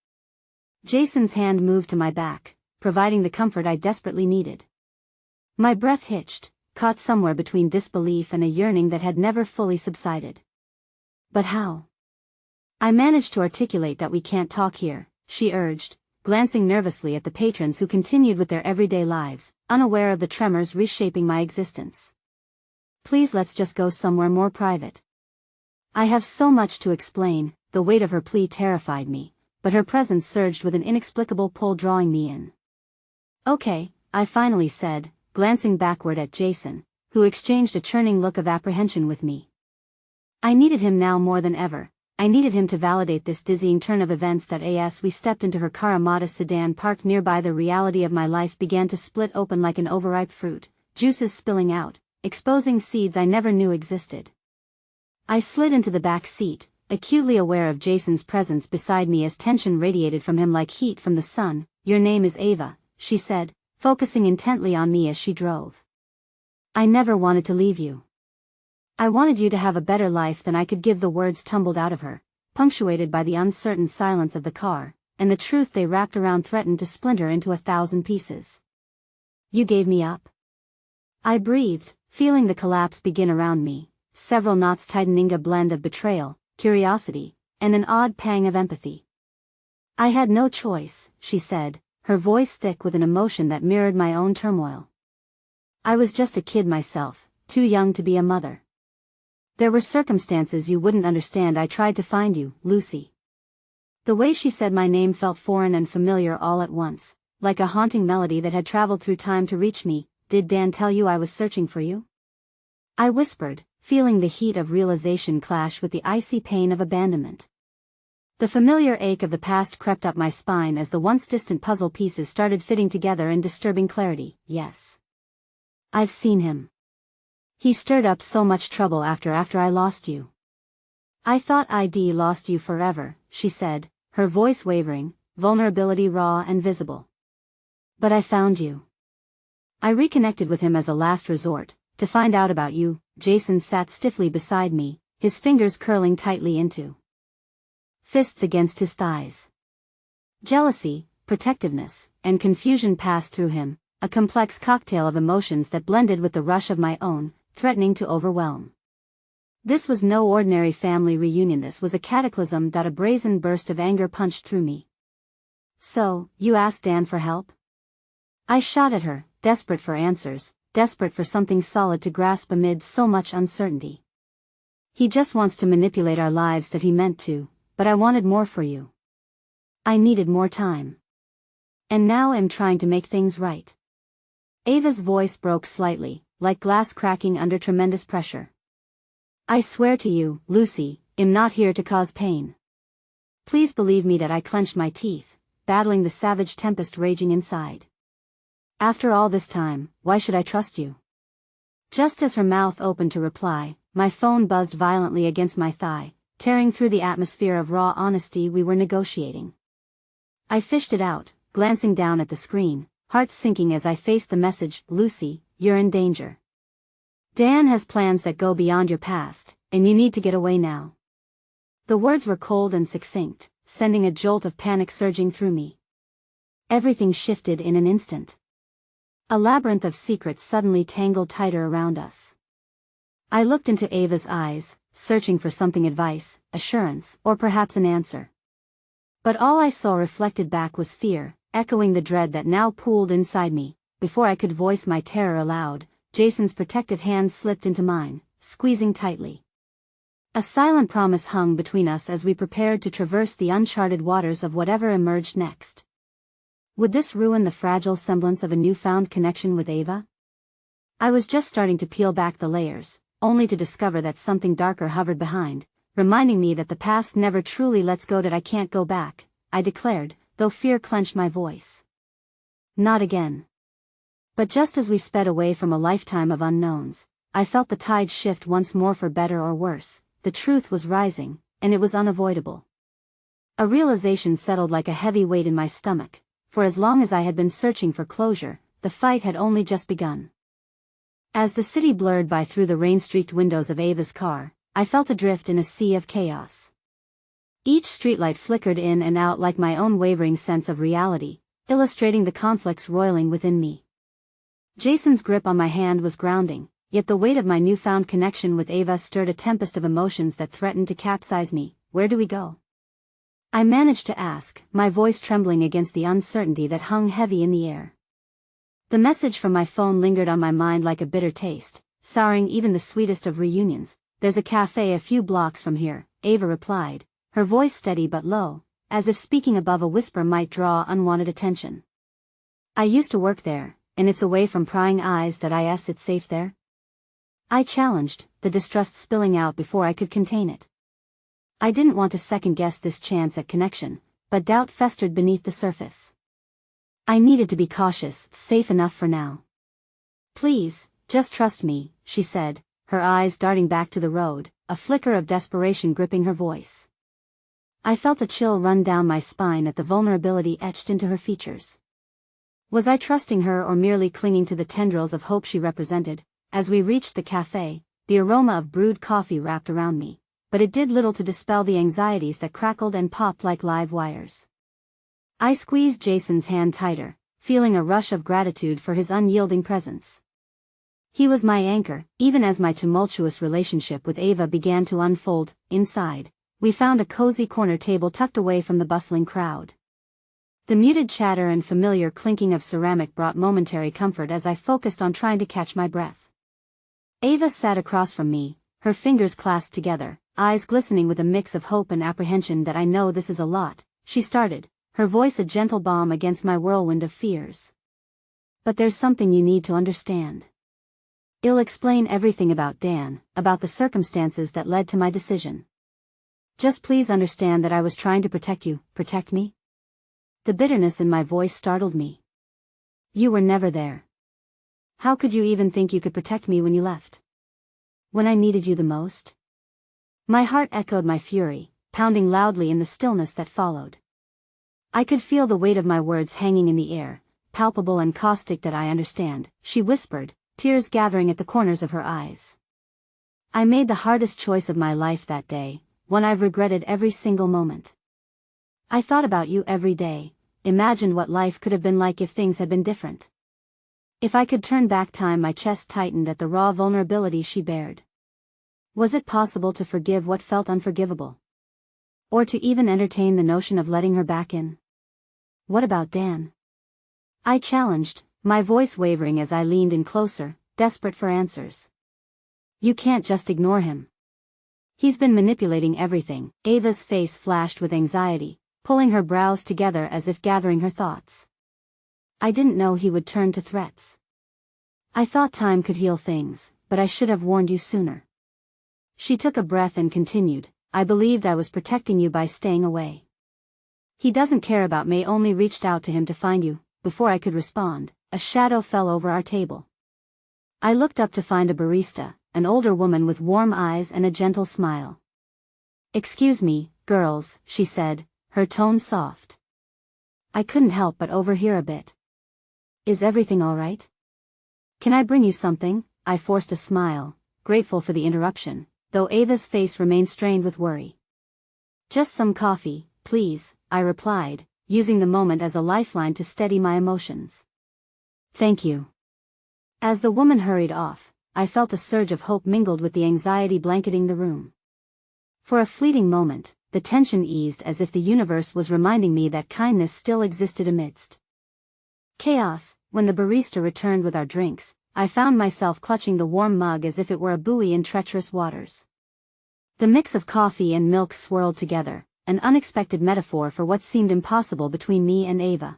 Jason's hand moved to my back, providing the comfort I desperately needed. My breath hitched, caught somewhere between disbelief and a yearning that had never fully subsided. "But how?" I managed to articulate. "That we can't talk here," she urged, glancing nervously at the patrons who continued with their everyday lives, unaware of the tremors reshaping my existence. "Please, let's just go somewhere more private." "I have so much to explain." The weight of her plea terrified me, but her presence surged with an inexplicable pull, drawing me in. "Okay," I finally said, glancing backward at Jason, who exchanged a churning look of apprehension with me. I needed him now more than ever. I needed him to validate this dizzying turn of events. As we stepped into her car, a modest sedan parked nearby, the reality of my life began to split open like an overripe fruit, juices spilling out, exposing seeds I never knew existed. I slid into the back seat, acutely aware of Jason's presence beside me as tension radiated from him like heat from the sun. "Your name is Ava," she said, focusing intently on me as she drove. "I never wanted to leave you. I wanted you to have a better life than I could give." The words tumbled out of her, punctuated by the uncertain silence of the car, and the truth they wrapped around threatened to splinter into 1,000 pieces. "You gave me up?" I breathed, feeling the collapse begin around me, several knots tightening, a blend of betrayal, curiosity, and an odd pang of empathy. "I had no choice," she said, her voice thick with an emotion that mirrored my own turmoil. "I was just a kid myself, too young to be a mother. There were circumstances you wouldn't understand. I tried to find you, Lucy." The way she said my name felt foreign and familiar all at once, like a haunting melody that had traveled through time to reach me. "Did Dan tell you I was searching for you?" I whispered, feeling the heat of realization clash with the icy pain of abandonment. The familiar ache of the past crept up my spine as the once distant puzzle pieces started fitting together in disturbing clarity. "Yes. I've seen him. He stirred up so much trouble after I lost you." "I thought I'd lost you forever," she said, her voice wavering, vulnerability raw and visible. "But I found you. I reconnected with him as a last resort, to find out about you." Jason sat stiffly beside me, his fingers curling tightly into fists against his thighs. Jealousy, protectiveness, and confusion passed through him, a complex cocktail of emotions that blended with the rush of my own, threatening to overwhelm. This was no ordinary family reunion. This was a cataclysm. A brazen burst of anger punched through me. "So, you asked Dan for help?" I shot at her, desperate for answers, desperate for something solid to grasp amid so much uncertainty. "He just wants to manipulate our lives." That he meant to, but I wanted more for you. I needed more time. And now I'm trying to make things right. Ava's voice broke slightly, like glass cracking under tremendous pressure. "I swear to you, Lucy, I'm not here to cause pain. Please believe me." That I clenched my teeth, battling the savage tempest raging inside. "After all this time, why should I trust you?" Just as her mouth opened to reply, my phone buzzed violently against my thigh, tearing through the atmosphere of raw honesty we were negotiating. I fished it out, glancing down at the screen, heart sinking as I faced the message. "Lucy, you're in danger. Dan has plans that go beyond your past, and you need to get away now." The words were cold and succinct, sending a jolt of panic surging through me. Everything shifted in an instant. A labyrinth of secrets suddenly tangled tighter around us. I looked into Ava's eyes, searching for something: advice, assurance, or perhaps an answer. But all I saw reflected back was fear, echoing the dread that now pooled inside me. Before I could voice my terror aloud, Jason's protective hand slipped into mine, squeezing tightly. A silent promise hung between us as we prepared to traverse the uncharted waters of whatever emerged next. Would this ruin the fragile semblance of a newfound connection with Ava? I was just starting to peel back the layers, only to discover that something darker hovered behind, reminding me that the past never truly lets go. That I can't go back, I declared, though fear clenched my voice. Not again. But just as we sped away from a lifetime of unknowns, I felt the tide shift once more, for better or worse. The truth was rising, and it was unavoidable. A realization settled like a heavy weight in my stomach. For as long as I had been searching for closure, the fight had only just begun. As the city blurred by through the rain-streaked windows of Ava's car, I felt adrift in a sea of chaos. Each streetlight flickered in and out like my own wavering sense of reality, illustrating the conflicts roiling within me. Jason's grip on my hand was grounding, yet the weight of my newfound connection with Ava stirred a tempest of emotions that threatened to capsize me. Where do we go? I managed to ask, my voice trembling against the uncertainty that hung heavy in the air. The message from my phone lingered on my mind like a bitter taste, souring even the sweetest of reunions. There's a cafe a few blocks from here, Ava replied, her voice steady but low, as if speaking above a whisper might draw unwanted attention. I used to work there, and it's away from prying eyes. It's safe there? I challenged, the distrust spilling out before I could contain it. I didn't want to second-guess this chance at connection, but doubt festered beneath the surface. I needed to be cautious. Safe enough for now. Please, just trust me, she said, her eyes darting back to the road, a flicker of desperation gripping her voice. I felt a chill run down my spine at the vulnerability etched into her features. Was I trusting her or merely clinging to the tendrils of hope she represented? As we reached the cafe, the aroma of brewed coffee wrapped around me, but it did little to dispel the anxieties that crackled and popped like live wires. I squeezed Jason's hand tighter, feeling a rush of gratitude for his unyielding presence. He was my anchor, even as my tumultuous relationship with Ava began to unfold. Inside, we found a cozy corner table tucked away from the bustling crowd. The muted chatter and familiar clinking of ceramic brought momentary comfort as I focused on trying to catch my breath. Ava sat across from me, her fingers clasped together, eyes glistening with a mix of hope and apprehension. I know this is a lot, she started, her voice a gentle balm against my whirlwind of fears. But there's something you need to understand. I'll explain everything about Dan, about the circumstances that led to my decision. Just please understand that I was trying to protect you. Protect me? The bitterness in my voice startled me. You were never there. How could you even think you could protect me when you left? When I needed you the most? My heart echoed my fury, pounding loudly in the stillness that followed. I could feel the weight of my words hanging in the air, palpable and caustic. I understand, she whispered, tears gathering at the corners of her eyes. I made the hardest choice of my life that day, one I've regretted every single moment. I thought about you every day, imagined what life could have been like if things had been different. If I could turn back time. My chest tightened at the raw vulnerability she bared. Was it possible to forgive what felt unforgivable? Or to even entertain the notion of letting her back in? What about Dan? I challenged, my voice wavering as I leaned in closer, desperate for answers. You can't just ignore him. He's been manipulating everything. Ava's face flashed with anxiety, pulling her brows together as if gathering her thoughts. I didn't know he would turn to threats. I thought time could heal things, but I should have warned you sooner. She took a breath and continued, I believed I was protecting you by staying away. He doesn't care about me. Only reached out to him to find you. Before I could respond, a shadow fell over our table. I looked up to find a barista, an older woman with warm eyes and a gentle smile. Excuse me, girls, she said, her tone soft. I couldn't help but overhear a bit. Is everything all right? Can I bring you something? I forced a smile, grateful for the interruption, though Ava's face remained strained with worry. Just some coffee, please, I replied, using the moment as a lifeline to steady my emotions. Thank you. As the woman hurried off, I felt a surge of hope mingled with the anxiety blanketing the room. For a fleeting moment, the tension eased as if the universe was reminding me that kindness still existed amidst chaos. When the barista returned with our drinks, I found myself clutching the warm mug as if it were a buoy in treacherous waters. The mix of coffee and milk swirled together, an unexpected metaphor for what seemed impossible between me and Ava.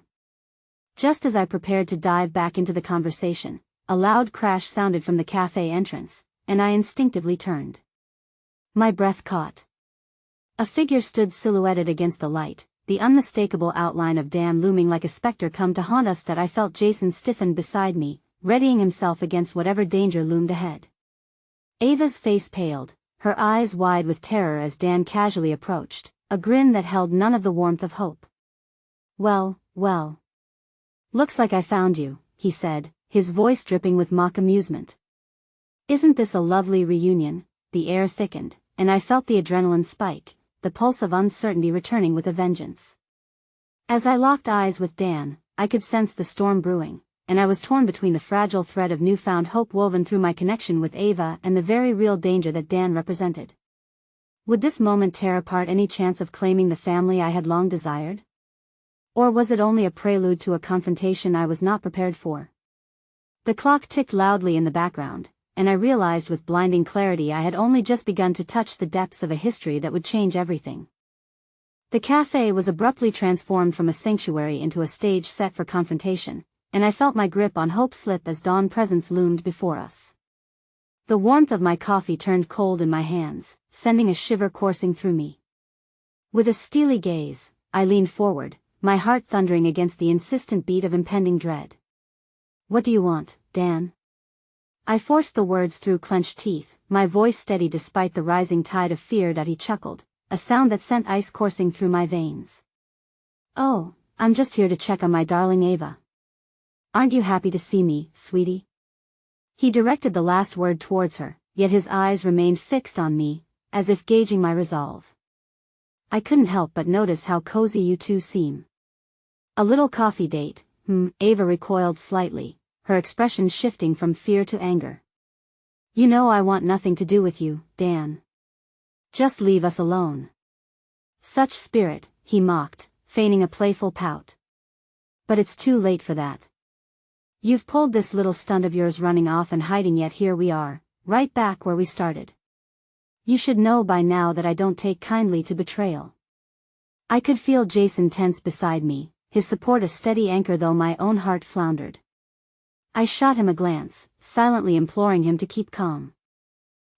Just as I prepared to dive back into the conversation, a loud crash sounded from the cafe entrance, and I instinctively turned. My breath caught. A figure stood silhouetted against the light, the unmistakable outline of Dan looming like a specter come to haunt us. That I felt Jason stiffen beside me, readying himself against whatever danger loomed ahead. Ava's face paled, her eyes wide with terror as Dan casually approached, a grin that held none of the warmth of hope. Well. Looks like I found you, he said, his voice dripping with mock amusement. Isn't this a lovely reunion? The air thickened, and I felt the adrenaline spike, the pulse of uncertainty returning with a vengeance. As I locked eyes with Dan, I could sense the storm brewing, and I was torn between the fragile thread of newfound hope woven through my connection with Ava and the very real danger that Dan represented. Would this moment tear apart any chance of claiming the family I had long desired? Or was it only a prelude to a confrontation I was not prepared for? The clock ticked loudly in the background, and I realized with blinding clarity I had only just begun to touch the depths of a history that would change everything. The cafe was abruptly transformed from a sanctuary into a stage set for confrontation, and I felt my grip on hope slip as dawn presence loomed before us. The warmth of my coffee turned cold in my hands, sending a shiver coursing through me. With a steely gaze, I leaned forward, my heart thundering against the insistent beat of impending dread. What do you want, Dan? I forced the words through clenched teeth, my voice steady despite the rising tide of fear. He chuckled, a sound that sent ice coursing through my veins. Oh, I'm just here to check on my darling Ava. Aren't you happy to see me, sweetie? He directed the last word towards her, yet his eyes remained fixed on me, as if gauging my resolve. I couldn't help but notice how cozy you two seem. A little coffee date, Ava recoiled slightly, her expression shifting from fear to anger. You know I want nothing to do with you, Dan. Just leave us alone. Such spirit, he mocked, feigning a playful pout. But it's too late for that. You've pulled this little stunt of yours running off and hiding, yet here we are, right back where we started. You should know by now that I don't take kindly to betrayal. I could feel Jason tense beside me, his support a steady anchor though my own heart floundered. I shot him a glance, silently imploring him to keep calm.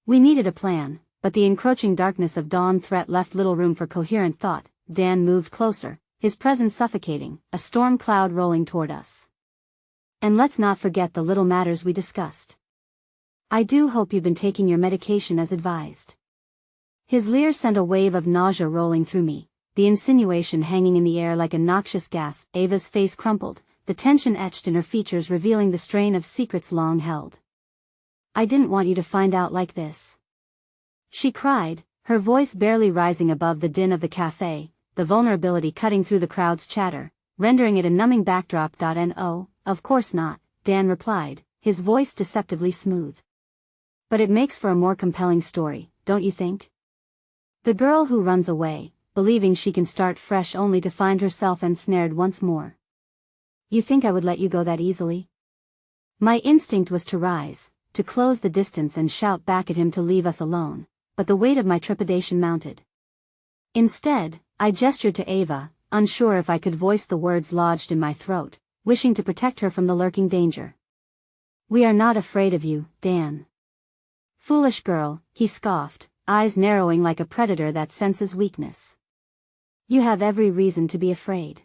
We needed a plan, but the encroaching darkness of dawn threat left little room for coherent thought. Dan moved closer, his presence suffocating, a storm cloud rolling toward us. And let's not forget the little matters we discussed. I do hope you've been taking your medication as advised. His leer sent a wave of nausea rolling through me, the insinuation hanging in the air like a noxious gas. Ava's face crumpled, the tension etched in her features revealing the strain of secrets long held. I didn't want you to find out like this, she cried, her voice barely rising above the din of the cafe, the vulnerability cutting through the crowd's chatter, rendering it a numbing backdrop. No, of course not, Dan replied, his voice deceptively smooth. But it makes for a more compelling story, don't you think? The girl who runs away, believing she can start fresh only to find herself ensnared once more. You think I would let you go that easily? My instinct was to rise, to close the distance and shout back at him to leave us alone, but the weight of my trepidation mounted. Instead, I gestured to Ava, unsure if I could voice the words lodged in my throat, wishing to protect her from the lurking danger. We are not afraid of you, Dan. Foolish girl, he scoffed, eyes narrowing like a predator that senses weakness. You have every reason to be afraid.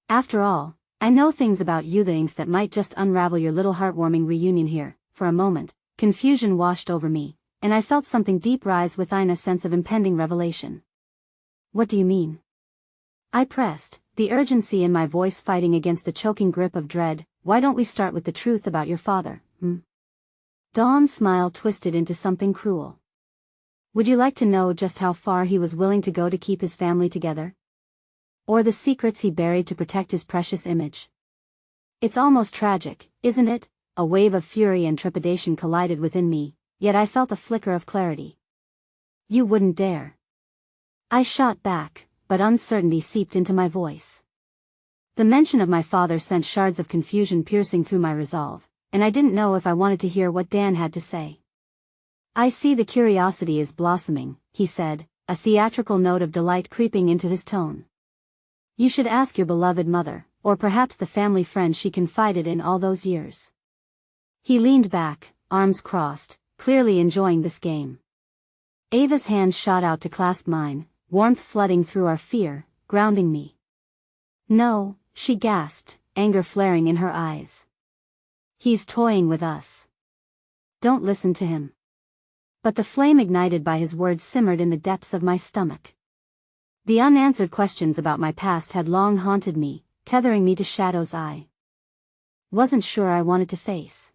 After all, I know things about you, things that might just unravel your little heartwarming reunion here. For a moment, confusion washed over me, and I felt something deep rise within, a sense of impending revelation. What do you mean? I pressed, the urgency in my voice fighting against the choking grip of dread. Why don't we start with the truth about your father, Dawn's smile twisted into something cruel. Would you like to know just how far he was willing to go to keep his family together? Or the secrets he buried to protect his precious image? It's almost tragic, isn't it? a wave of fury and trepidation collided within me, yet I felt a flicker of clarity. You wouldn't dare. I shot back, but uncertainty seeped into my voice. The mention of my father sent shards of confusion piercing through my resolve, and I didn't know if I wanted to hear what Dan had to say. I see the curiosity is blossoming, he said, a theatrical note of delight creeping into his tone. You should ask your beloved mother, or perhaps the family friend she confided in all those years. He leaned back, arms crossed, clearly enjoying this game. Ava's hand shot out to clasp mine, warmth flooding through our fear, grounding me. No, she gasped, anger flaring in her eyes. He's toying with us. Don't listen to him. But the flame ignited by his words simmered in the depths of my stomach. The unanswered questions about my past had long haunted me, tethering me to shadows I wasn't sure I wanted to face.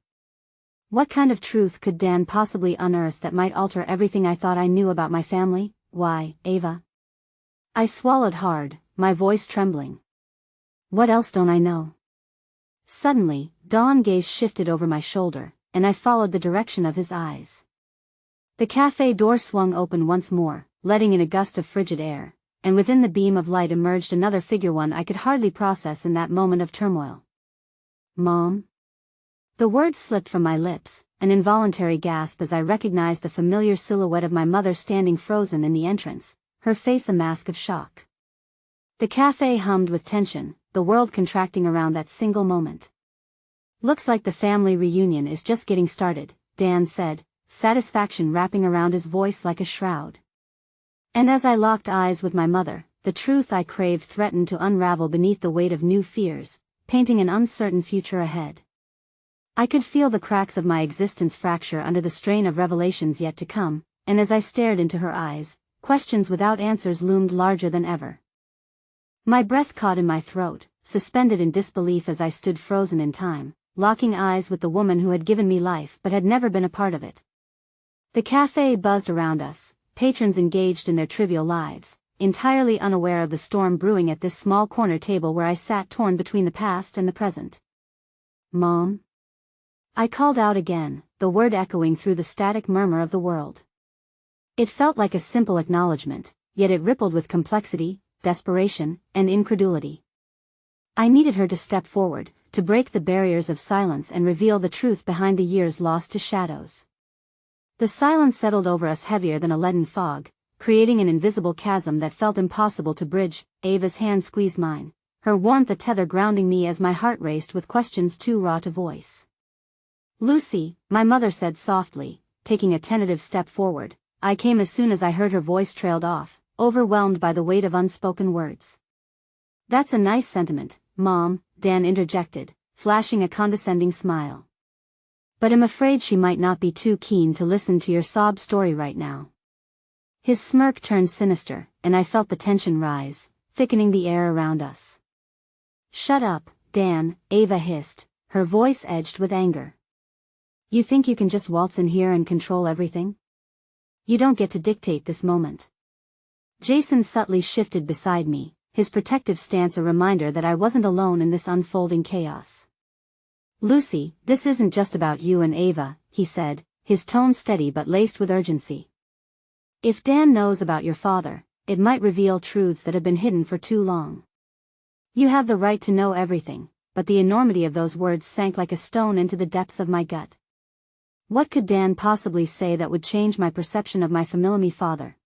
What kind of truth could Dan possibly unearth that might alter everything I thought I knew about my family? Why, Ava? I swallowed hard, my voice trembling. What else don't I know? Suddenly, Dawn's gaze shifted over my shoulder, and I followed the direction of his eyes. The cafe door swung open once more, letting in a gust of frigid air, and within the beam of light emerged another figure, one I could hardly process in that moment of turmoil. Mom? The words slipped from my lips, an involuntary gasp as I recognized the familiar silhouette of my mother standing frozen in the entrance, her face a mask of shock. The cafe hummed with tension, the world contracting around that single moment. Looks like the family reunion is just getting started, Dan said, satisfaction wrapping around his voice like a shroud. And as I locked eyes with my mother, the truth I craved threatened to unravel beneath the weight of new fears, painting an uncertain future ahead. I could feel the cracks of my existence fracture under the strain of revelations yet to come, and as I stared into her eyes, questions without answers loomed larger than ever. My breath caught in my throat, suspended in disbelief as I stood frozen in time, locking eyes with the woman who had given me life but had never been a part of it. The cafe buzzed around us, patrons engaged in their trivial lives, entirely unaware of the storm brewing at this small corner table where I sat torn between the past and the present. Mom? I called out again, the word echoing through the static murmur of the world. It felt like a simple acknowledgement, yet it rippled with complexity, desperation, and incredulity. I needed her to step forward, to break the barriers of silence and reveal the truth behind the years lost to shadows. The silence settled over us heavier than a leaden fog, creating an invisible chasm that felt impossible to bridge. Ava's hand squeezed mine, her warmth a tether grounding me as my heart raced with questions too raw to voice. Lucy, my mother said softly, taking a tentative step forward. I came as soon as I heard her voice trailed off, overwhelmed by the weight of unspoken words. That's a nice sentiment, Mom, Dan interjected, flashing a condescending smile. But I'm afraid she might not be too keen to listen to your sob story right now. His smirk turned sinister, and I felt the tension rise, thickening the air around us. Shut up, Dan, Ava hissed, her voice edged with anger. You think you can just waltz in here and control everything? You don't get to dictate this moment. Jason subtly shifted beside me, his protective stance a reminder that I wasn't alone in this unfolding chaos. Lucy, this isn't just about you and Ava, he said, his tone steady but laced with urgency. If Dan knows about your father, it might reveal truths that have been hidden for too long. You have the right to know everything, but the enormity of those words sank like a stone into the depths of my gut. What could Dan possibly say that would change my perception of my familiar father?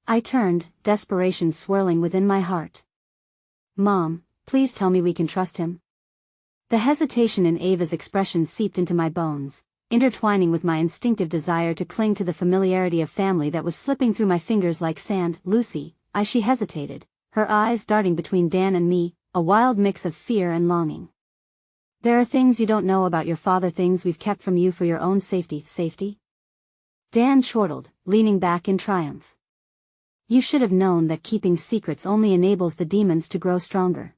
I turned, desperation swirling within my heart. Mom, please tell me we can trust him. The hesitation in Ava's expression seeped into my bones, intertwining with my instinctive desire to cling to the familiarity of family that was slipping through my fingers like sand. Lucy, she hesitated, her eyes darting between Dan and me, a wild mix of fear and longing. There are things you don't know about your father, things we've kept from you for your own safety. Safety? Dan chortled, leaning back in triumph. You should have known that keeping secrets only enables the demons to grow stronger.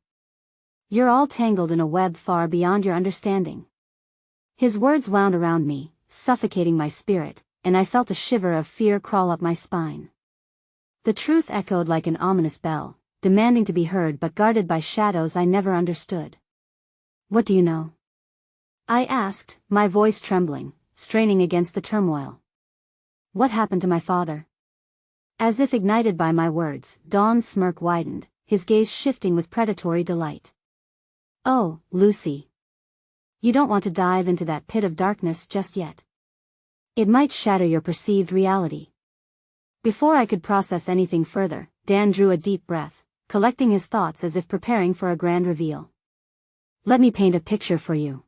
You're all tangled in a web far beyond your understanding. His words wound around me, suffocating my spirit, and I felt a shiver of fear crawl up my spine. The truth echoed like an ominous bell, demanding to be heard but guarded by shadows I never understood. What do you know? I asked, my voice trembling, straining against the turmoil. What happened to my father? As if ignited by my words, Don's smirk widened, his gaze shifting with predatory delight. Oh, Lucy. You don't want to dive into that pit of darkness just yet. It might shatter your perceived reality. Before I could process anything further, Dan drew a deep breath, collecting his thoughts as if preparing for a grand reveal. Let me paint a picture for you.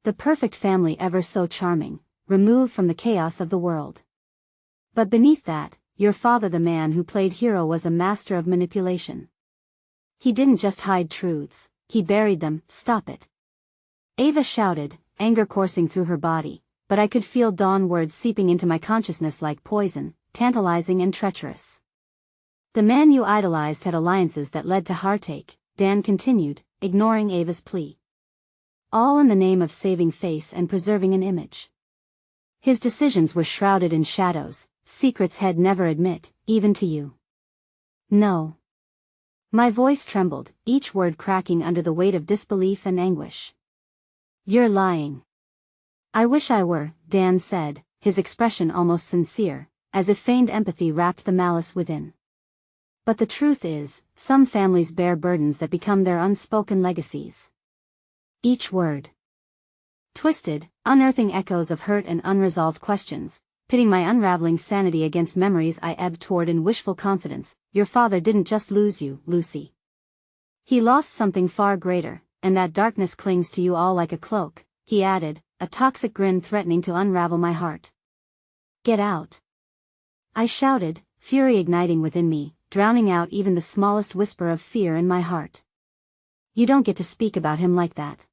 The perfect family, ever so charming, removed from the chaos of the world. But beneath that, your father, the man who played hero, was a master of manipulation. He didn't just hide truths, he buried them. Stop it. Ava shouted, anger coursing through her body, but I could feel Dawn's words seeping into my consciousness like poison, tantalizing and treacherous. The man you idolized had alliances that led to heartache, Dan continued, ignoring Ava's plea. All in the name of saving face and preserving an image. His decisions were shrouded in shadows, secrets he'd never admit, even to you. No. My voice trembled, each word cracking under the weight of disbelief and anguish. You're lying. I wish I were, Dan said, his expression almost sincere, as if feigned empathy wrapped the malice within. But the truth is, some families bear burdens that become their unspoken legacies. Each word. Twisted, unearthing echoes of hurt and unresolved questions, pitting my unraveling sanity against memories I ebbed toward in wishful confidence. Your father didn't just lose you, Lucy. He lost something far greater, and that darkness clings to you all like a cloak, he added, a toxic grin threatening to unravel my heart. Get out. I shouted, fury igniting within me, drowning out even the smallest whisper of fear in my heart. You don't get to speak about him like that.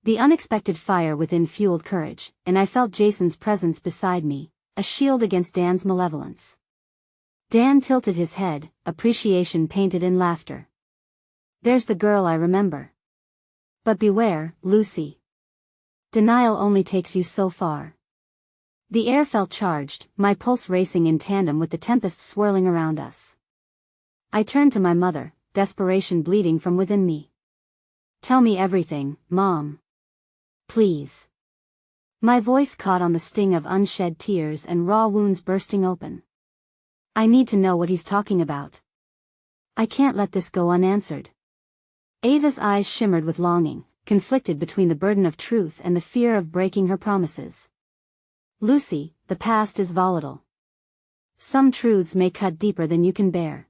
The unexpected fire within fueled courage, and I felt Jason's presence beside me, a shield against Dan's malevolence. Dan tilted his head, appreciation painted in laughter. There's the girl I remember. But beware, Lucy. Denial only takes you so far. The air felt charged, my pulse racing in tandem with the tempest swirling around us. I turned to my mother, desperation bleeding from within me. Tell me everything, Mom. Please. My voice caught on the sting of unshed tears and raw wounds bursting open. I need to know what he's talking about. I can't let this go unanswered. Ava's eyes shimmered with longing, conflicted between the burden of truth and the fear of breaking her promises. Lucy, the past is volatile. Some truths may cut deeper than you can bear.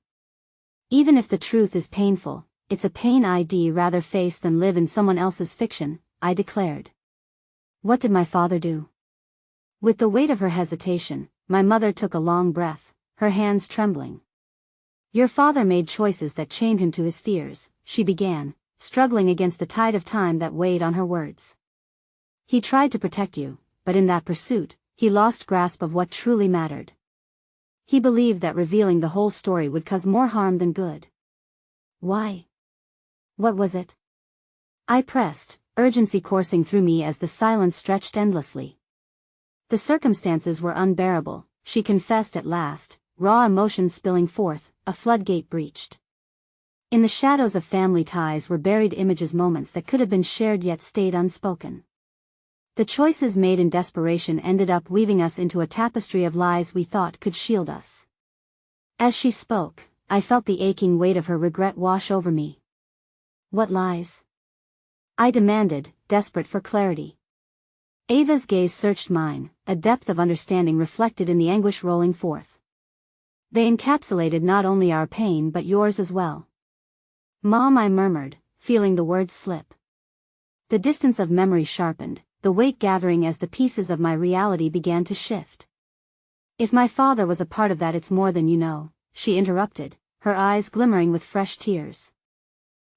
Even if the truth is painful, it's a pain I'd rather face than live in someone else's fiction, I declared. What did my father do? With the weight of her hesitation, my mother took a long breath, her hands trembling. Your father made choices that chained him to his fears, she began, struggling against the tide of time that weighed on her words. He tried to protect you, but in that pursuit, he lost grasp of what truly mattered. He believed that revealing the whole story would cause more harm than good. Why? What was it? I pressed, urgency coursing through me as the silence stretched endlessly. The circumstances were unbearable, she confessed at last, raw emotions spilling forth, a floodgate breached. In the shadows of family ties were buried images, moments that could have been shared yet stayed unspoken. The choices made in desperation ended up weaving us into a tapestry of lies we thought could shield us. As she spoke, I felt the aching weight of her regret wash over me. What lies? I demanded, desperate for clarity. Ava's gaze searched mine, a depth of understanding reflected in the anguish rolling forth. They encapsulated not only our pain but yours as well. Mom, I murmured, feeling the words slip. The distance of memory sharpened, the weight gathering as the pieces of my reality began to shift. If my father was a part of that, it's more than you know, she interrupted, her eyes glimmering with fresh tears.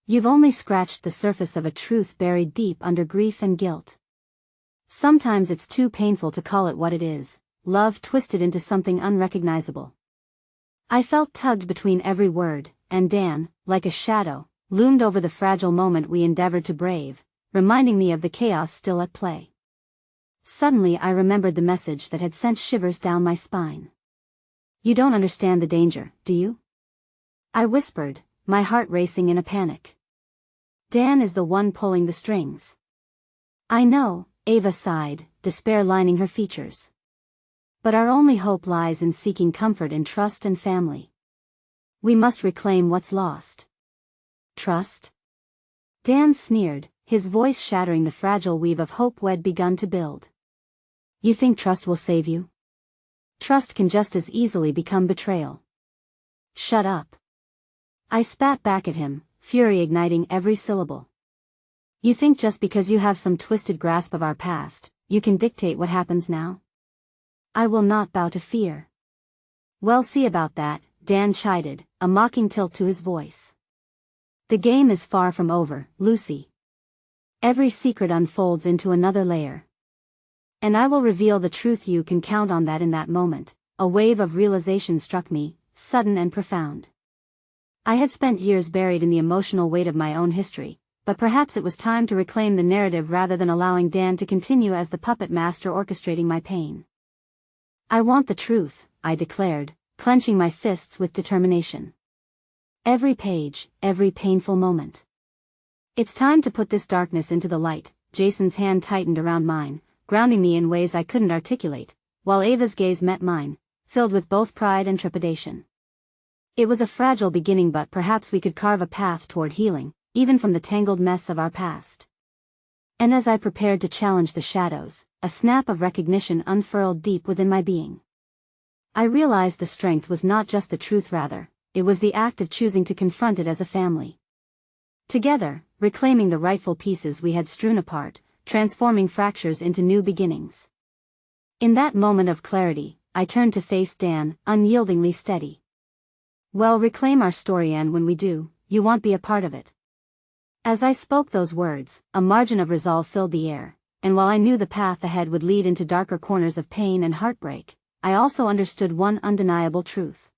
You've only scratched the surface of a truth buried deep under grief and guilt. Sometimes it's too painful to call it what it is, love twisted into something unrecognizable. I felt tugged between every word, and Dan, like a shadow, loomed over the fragile moment we endeavored to brave, reminding me of the chaos still at play. Suddenly I remembered the message that had sent shivers down my spine. You don't understand the danger, do you? I whispered, my heart racing in a panic. Dan is the one pulling the strings. I know, Ava sighed, despair lining her features. But our only hope lies in seeking comfort in trust and family. We must reclaim what's lost. Trust? Dan sneered, his voice shattering the fragile weave of hope we'd begun to build. You think trust will save you? Trust can just as easily become betrayal. Shut up. I spat back at him, fury igniting every syllable. You think just because you have some twisted grasp of our past, you can dictate what happens now? I will not bow to fear. Well, see about that, Dan chided, a mocking tilt to his voice. The game is far from over, Lucy. Every secret unfolds into another layer. And I will reveal the truth. You can count on that. In that moment, a wave of realization struck me, sudden and profound. I had spent years buried in the emotional weight of my own history, but perhaps it was time to reclaim the narrative rather than allowing Dan to continue as the puppet master orchestrating my pain. I want the truth, I declared, clenching my fists with determination. Every page, every painful moment. It's time to put this darkness into the light. Jason's hand tightened around mine, grounding me in ways I couldn't articulate, while Ava's gaze met mine, filled with both pride and trepidation. It was a fragile beginning, but perhaps we could carve a path toward healing, even from the tangled mess of our past. And as I prepared to challenge the shadows, a snap of recognition unfurled deep within my being. I realized the strength was not just the truth, rather, it was the act of choosing to confront it as a family. Together, reclaiming the rightful pieces we had strewn apart, transforming fractures into new beginnings. In that moment of clarity, I turned to face Dan, unyieldingly steady. Well, reclaim our story, and when we do, you won't be a part of it. As I spoke those words, a margin of resolve filled the air, and while I knew the path ahead would lead into darker corners of pain and heartbreak, I also understood one undeniable truth.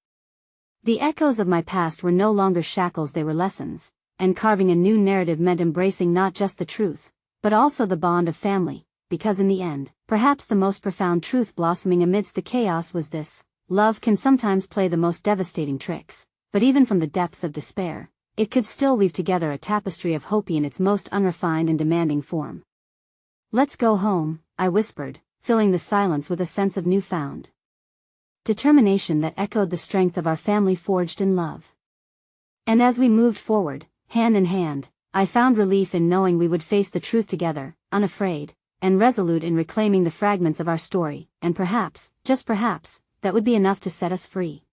The echoes of my past were no longer shackles, they were lessons, and carving a new narrative meant embracing not just the truth, but also the bond of family, because in the end, perhaps the most profound truth blossoming amidst the chaos was this: love can sometimes play the most devastating tricks, but even from the depths of despair, it could still weave together a tapestry of hope in its most unrefined and demanding form. Let's go home, I whispered, filling the silence with a sense of newfound determination that echoed the strength of our family forged in love. And as we moved forward, hand in hand, I found relief in knowing we would face the truth together, unafraid, and resolute in reclaiming the fragments of our story, and perhaps, just perhaps, that would be enough to set us free.